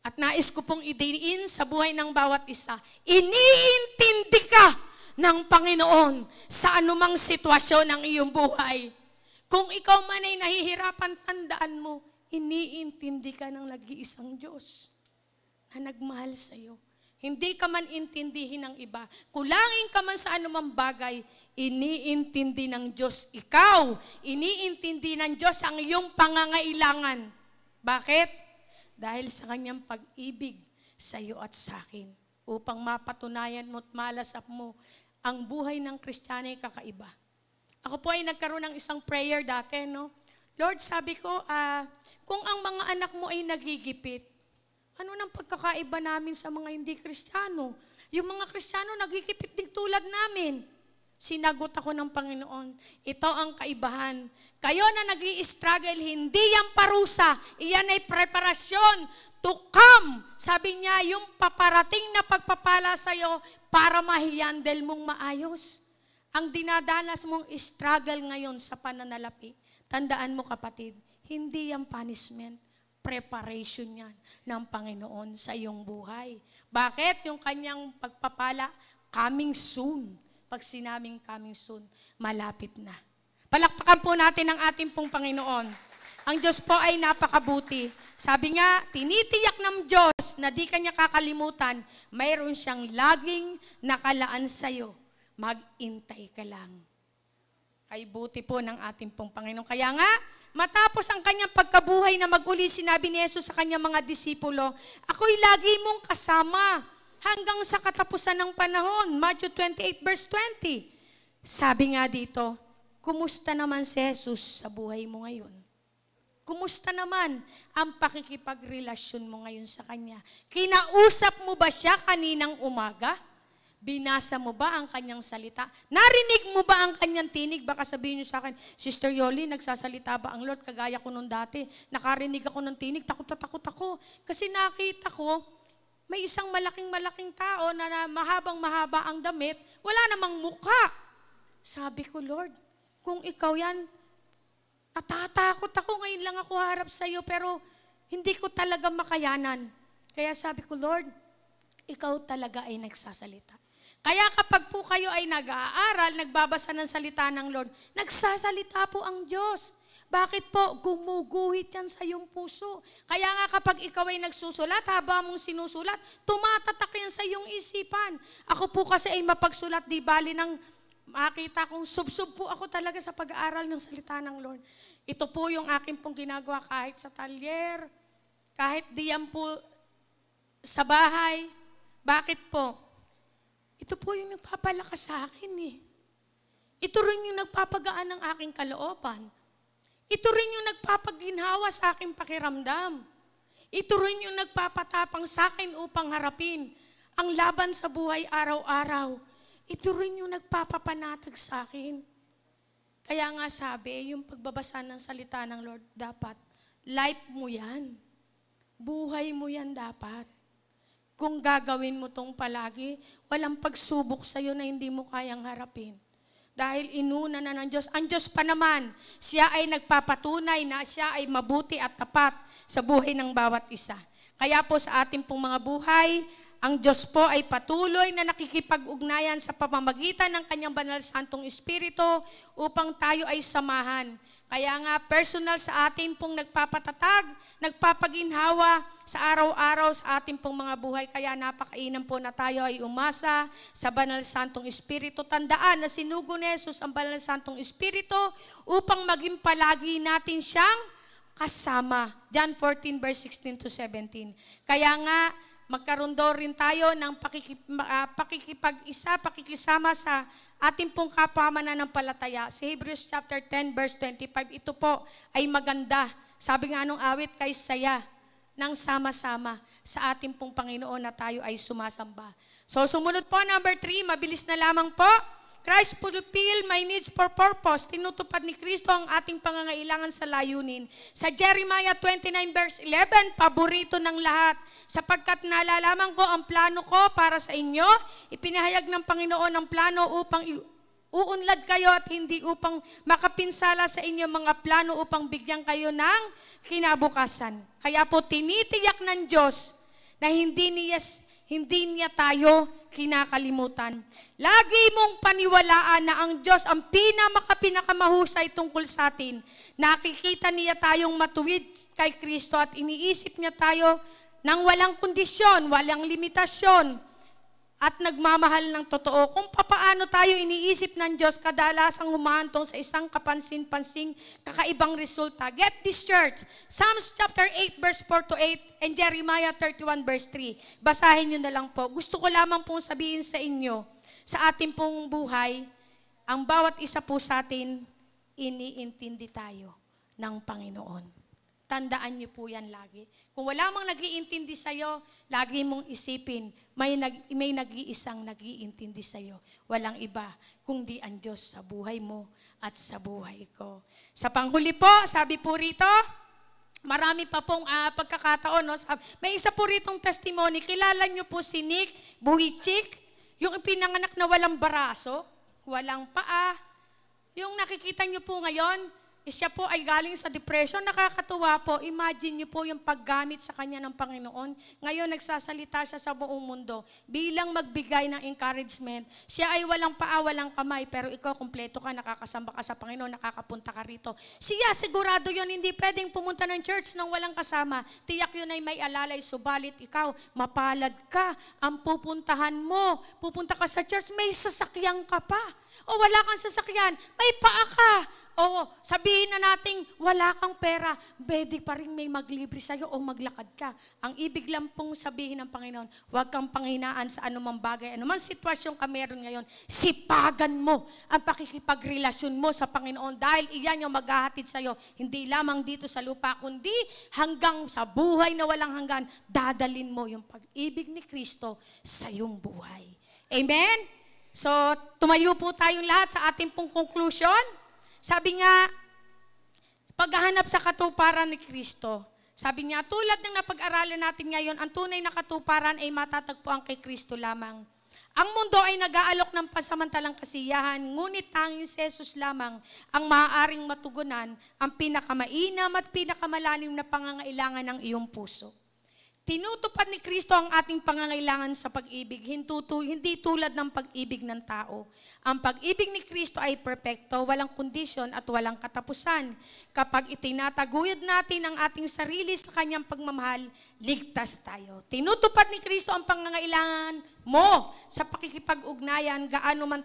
At nais ko pong idiin sa buhay ng bawat isa, iniintindi ka ng Panginoon sa anumang sitwasyon ng iyong buhay. Kung ikaw man ay nahihirapan, tandaan mo, iniintindi ka ng nag-iisang Diyos na nagmahal sa iyo. Hindi ka man intindihin ng iba. Kulangin ka man sa anumang bagay, iniintindi ng Diyos ikaw. Iniintindi ng Diyos ang iyong pangangailangan. Bakit? Dahil sa kanyang pag-ibig sa iyo at sa akin. Upang mapatunayan mo at malasap mo ang buhay ng Kristiyano ay kakaiba. Ako po ay nagkaroon ng isang prayer dati, no? Lord, sabi ko, kung ang mga anak mo ay nagigipit, ano nang pagkakaiba namin sa mga hindi Kristiyano? Yung mga Kristiyano nagigipit din tulad namin. Sinagot ako ng Panginoon, ito ang kaibahan. Kayo na nag-i-struggle, hindi yan parusa, iyan ay preparasyon to come. Sabi niya, yung paparating na pagpapala sa'yo para ma-handle mong maayos. Ang dinadanas mong struggle ngayon sa pananalapi, tandaan mo kapatid, hindi yan punishment. Preparation yan ng Panginoon sa iyong buhay. Bakit? Yung kanyang pagpapala, coming soon. Pag sinabing coming soon, malapit na. Palakpakan po natin ang ating pong Panginoon. Ang Diyos po ay napakabuti. Sabi nga, tinitiyak ng Diyos na di kanya kakalimutan, mayroon siyang laging nakalaan sa iyo. Mag-intay ka lang. Kay buti po ng ating pong Panginoon. Kaya nga, matapos ang kanyang pagkabuhay na mag-uli, sinabi ni Jesus sa kanyang mga disipulo, ako'y lagi mong kasama hanggang sa katapusan ng panahon. Matthew 28 verse 20. Sabi nga dito, kumusta naman si Jesus sa buhay mo ngayon? Kumusta naman ang pakikipagrelasyon mo ngayon sa Kanya? Kinausap mo ba siya kaninang umaga? Binasa mo ba ang Kanyang salita? Narinig mo ba ang Kanyang tinig? Baka sabihin niyo sa akin, Sister Yoli, nagsasalita ba ang Lord? Kagaya ko nung dati. Nakarinig ako ng tinig, takot na takot ako. Kasi nakita ko, may isang malaking tao na mahabang-mahaba ang damit, wala namang mukha. Sabi ko, Lord, kung ikaw yan, natatakot ako, ngayon lang ako harap sa iyo, pero hindi ko talaga makayanan. Kaya sabi ko, Lord, ikaw talaga ay nagsasalita. Kaya kapag po kayo ay nag-aaral, nagbabasa ng salita ng Lord, nagsasalita po ang Diyos. Bakit po? Gumuguhit yan sa iyong puso. Kaya nga kapag ikaw ay nagsusulat, habang mong sinusulat, tumatatak yan sa iyong isipan. Ako po kasi ay mapagsulat, di bali ng makita kong sub-sub po ako talaga sa pag-aaral ng salita ng Lord. Ito po yung akin pong ginagawa kahit sa talyer, kahit diyan po sa bahay. Bakit po? Ito po yung nagpapalakas sa akin eh. Ito rin yung nagpapagaan ng aking kalooban. Ito rin yung nagpapaginhawa sa aking pakiramdam. Ito rin yung nagpapatapang sa akin upang harapin ang laban sa buhay araw-araw. Ito rin yung nagpapapanatag sa akin. Kaya nga sabi, yung pagbabasa ng salita ng Lord, dapat life mo yan. Buhay mo yan dapat. Kung gagawin mo tong palagi, walang pagsubok sa'yo na hindi mo kayang harapin. Dahil inuna na ng Diyos. Ang Diyos pa naman, siya ay nagpapatunay na siya ay mabuti at tapat sa buhay ng bawat isa. Kaya po sa ating pong mga buhay, ang Diyos po ay patuloy na nakikipag-ugnayan sa pamamagitan ng Kanyang Banal Santong Espiritu upang tayo ay samahan. Kaya nga personal sa atin pong nagpapatatag, nagpapaginhawa sa araw-araw sa ating pong mga buhay. Kaya napakainam po na tayo ay umasa sa Banal Santong Espiritu. Tandaan na sinugo ni Jesus ang Banal Santong Espiritu upang maging palagi natin siyang kasama. John 14 verse 16 to 17. Kaya nga, magkaroon rin tayo ng pakikisama sa ating pong kapwa mananampalataya. Sa Hebrews chapter 10 verse 25, ito po ay maganda. Sabi nga nung awit, kay saya ng sama-sama sa ating pong Panginoon na tayo ay sumasamba. So sumunod po, number 3, mabilis na lamang po. Christ fulfill my needs for purpose. Tinutupad ni Kristo ang ating pangangailangan sa layunin. Sa Jeremiah 29 verse 11, paborito ng lahat. Sapagkat nalalaman ko ang plano ko para sa inyo, ipinahayag ng Panginoon ang plano upang uunlad kayo at hindi upang makapinsala sa inyo mga plano upang bigyan kayo ng kinabukasan. Kaya po tinitiyak ng Diyos na hindi niya tayo kinakalimutan. Lagi mong paniwalaan na ang Diyos ang pinakamahusay tungkol sa atin. Nakikita niya tayong matuwid kay Kristo at iniisip niya tayo ng walang kondisyon, walang limitasyon, at nagmamahal ng totoo. Kung papaano tayo iniisip ng Diyos, kadalasang humahantong sa isang kapansin-pansing kakaibang resulta. Get this, church. Psalms chapter 8 verse 4 to 8 and Jeremiah 31 verse 3. Basahin nyo na lang po. Gusto ko lamang pong sabihin sa inyo, sa ating pong buhay, ang bawat isa po sa atin, iniintindi tayo ng Panginoon. Tandaan niyo po yan lagi. Kung wala mang nag-iintindi sa'yo, lagi mong isipin, may nag-iisang nag-iintindi sa'yo. Walang iba, kundi ang Diyos sa buhay mo at sa buhay ko. Sa panghuli po, sabi po rito, marami pa pong pagkakataon. No? May isa po ritong testimony. Kilala niyo po si Nick Buhichik, yung pinanganak na walang baraso, walang paa. Yung nakikita niyo po ngayon, siya po ay galing sa depression. Nakakatuwa po. Imagine niyo po yung paggamit sa kanya ng Panginoon. Ngayon, nagsasalita siya sa buong mundo bilang magbigay ng encouragement. Siya ay walang paa, walang kamay, pero ikaw kumpleto ka, nakakasamba ka sa Panginoon, nakakapunta ka rito. Siya, sigurado yun, hindi pwedeng pumunta ng church nang walang kasama. Tiyak yun ay may alalay, subalit ikaw, mapalad ka. Ang pupuntahan mo, pupunta ka sa church, may sasakyan ka pa. O wala kang sasakyan, may paa ka. O sabihin na nating wala kang pera, pwede pa rin may maglibre sa'yo o maglakad ka. Ang ibig lang pong sabihin ng Panginoon, huwag kang panghinaan sa anumang bagay, anumang sitwasyon ka meron ngayon, sipagan mo ang pakikipagrelasyon mo sa Panginoon dahil iyan yung maghahatid sa'yo, hindi lamang dito sa lupa, kundi hanggang sa buhay na walang hanggan, dadalin mo yung pag-ibig ni Kristo sa iyong buhay. Amen? So, tumayo po tayong lahat sa ating pong conclusion. Sabi nga, paghahanap sa katuparan ni Kristo. Sabi niya, tulad ng napag-aralan natin ngayon, ang tunay na katuparan ay matatagpuan kay Kristo lamang. Ang mundo ay nag-aalok ng pansamantalang kasiyahan, ngunit tanging si Jesus lamang ang maaaring matugunan ang pinakamainam at pinakamalalim na pangangailangan ng iyong puso. Tinutupad ni Kristo ang ating pangangailangan sa pag-ibig, hindi tulad ng pag-ibig ng tao. Ang pag-ibig ni Kristo ay perpekto, walang kondisyon at walang katapusan. Kapag itinataguyod natin ang ating sarili sa kanyang pagmamahal, ligtas tayo. Tinutupad ni Kristo ang pangangailangan mo sa pakikipag-ugnayan, gaano man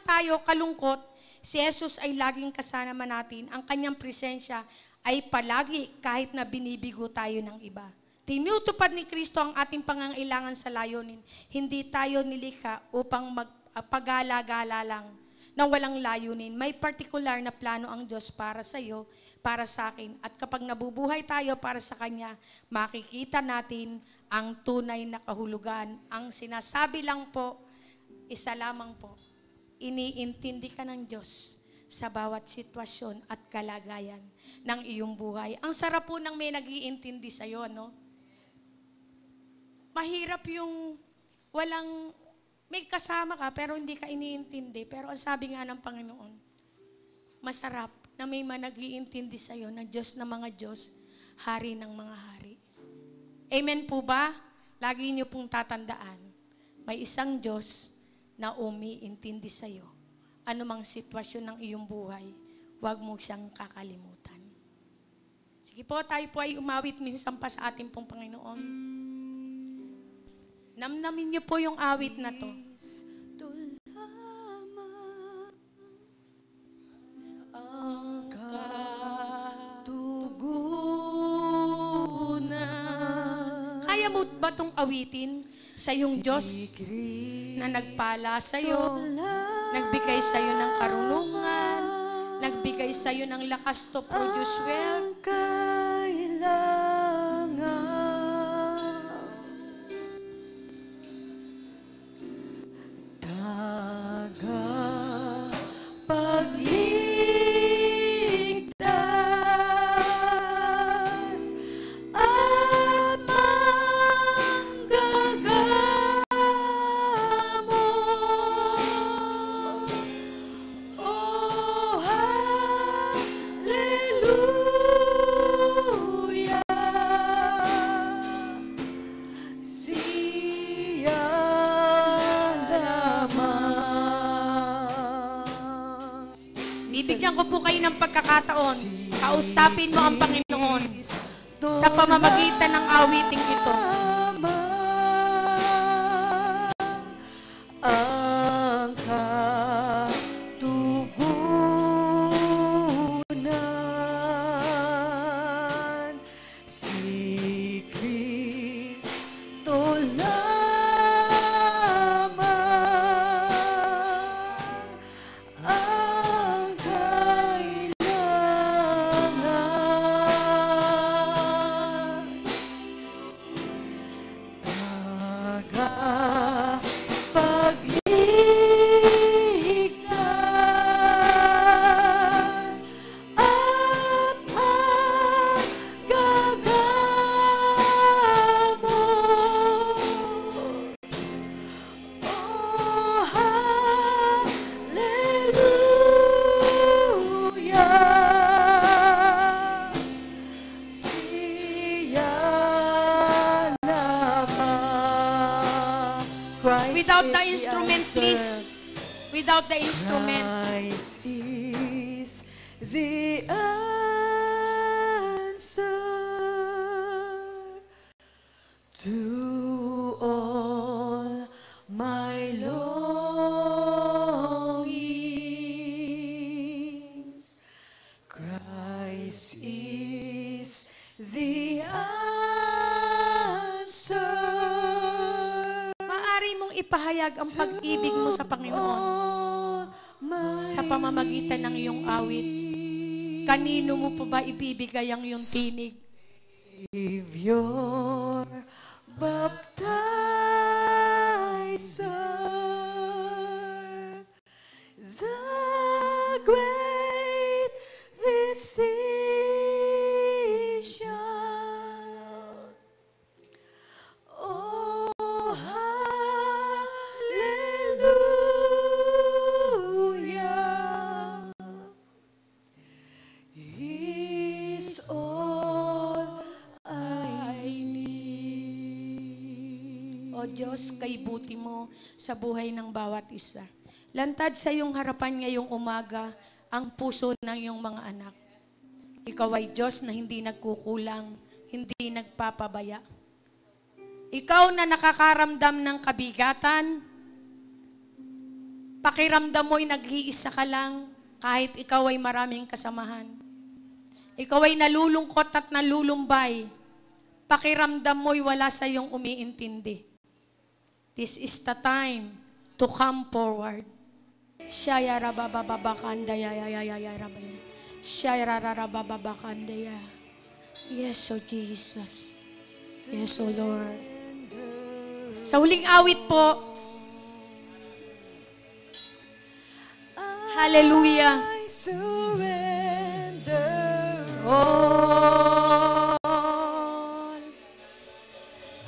tayo kalungkot, si Jesus ay laging kasama natin. Ang kanyang presensya ay palagi kahit na binibigo tayo ng iba. Tinutupad ni Kristo ang ating pangangailangan sa layunin. Hindi tayo nilikha upang pagala-gala lang na walang layunin. May partikular na plano ang Diyos para sa iyo, para sa akin. At kapag nabubuhay tayo para sa Kanya, makikita natin ang tunay na kahulugan. Ang sinasabi lang po, isa lamang po, iniintindi ka ng Diyos sa bawat sitwasyon at kalagayan ng iyong buhay. Ang sarap po ng may nag-iintindi sa'yo, ano? Mahirap yung may kasama ka pero hindi ka iniintindi. Pero ang sabi nga ng Panginoon, masarap na may nag-iintindi sa'yo na Diyos na mga Diyos, Hari ng mga hari. Amen po ba? Lagi niyo pong tatandaan, may isang Diyos na umiintindi sa'yo. Anumang sitwasyon ng iyong buhay, huwag mo siyang kakalimutan. Sige po, tayo po ay umawit minsan pa sa ating pong Panginoon. Namnamin niyo po yung awit na to. Ang katugunan. Kaya mo ba itong awitin sa iyong Diyos na nagpala sa iyo, nagbigay sa iyo ng karunungan, nagbigay sa iyo ng lakas to produce wealth? Bibigyan ko po kayo ng pagkakataon. Kausapin mo ang Panginoon sa pamamagitan ng awiting ito. Ang katugunan, si Kristo lamang ang kailangan. Tagapagligtas at manggagamot. Oh, hallelujah! Siya lamang. Christ Without the is instrument, answer. please. Without the instrument. Christ is the answer to all my longing. ipahayag ang pag-ibig mo sa Panginoon sa pamamagitan ng iyong awit. Kanino mo pa ba ibibigay ang iyong tinig? Savior, baptizer, the great physician. Oh, hallelujah. He's all I need. O Diyos, kay buti mo sa buhay ng bawat isa. Lantad sa iyong harapan ngayong umaga ang puso ng iyong mga anak. Ikaw ay Diyos na hindi nagkukulang, hindi nagpapabaya. Ikaw na nakakaramdam ng kabigatan, pakiramdam mo'y nag-iisa ka lang kahit ikaw ay maraming kasamahan. Ikaw ay nalulungkot at nalulumbay, pakiramdam mo'y wala sa iyong umiintindi. This is the time to come forward. Shaya rabababakandaya yayaya rabaya. Shaya rabababakandaya. Yes, O Jesus. Yes, O Lord. Sa huling awit po, hallelujah. I surrender All.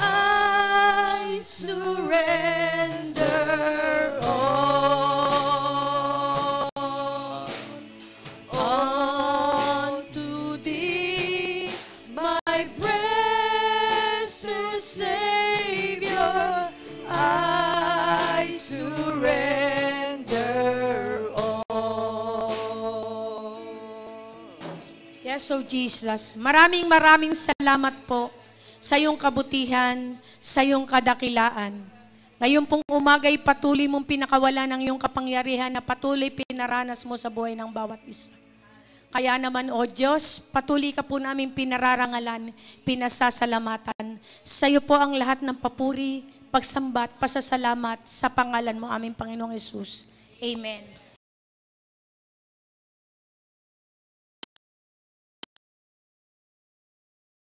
I surrender all unto Thee, my precious Savior. I surrender all. Yes, O Jesus. Maraming salamat po sa iyong kabutihan, sa iyong kadakilaan. Ngayon pong umagay patuloy mong pinakawala ng iyong kapangyarihan na patuloy pinaranas mo sa buhay ng bawat isa. Kaya naman, O Diyos, patuloy ka po namin pinararangalan, pinasasalamatan. Sa iyo po ang lahat ng papuri, pagsambat, pasasalamat sa pangalan mo aming Panginoong Yesus. Amen.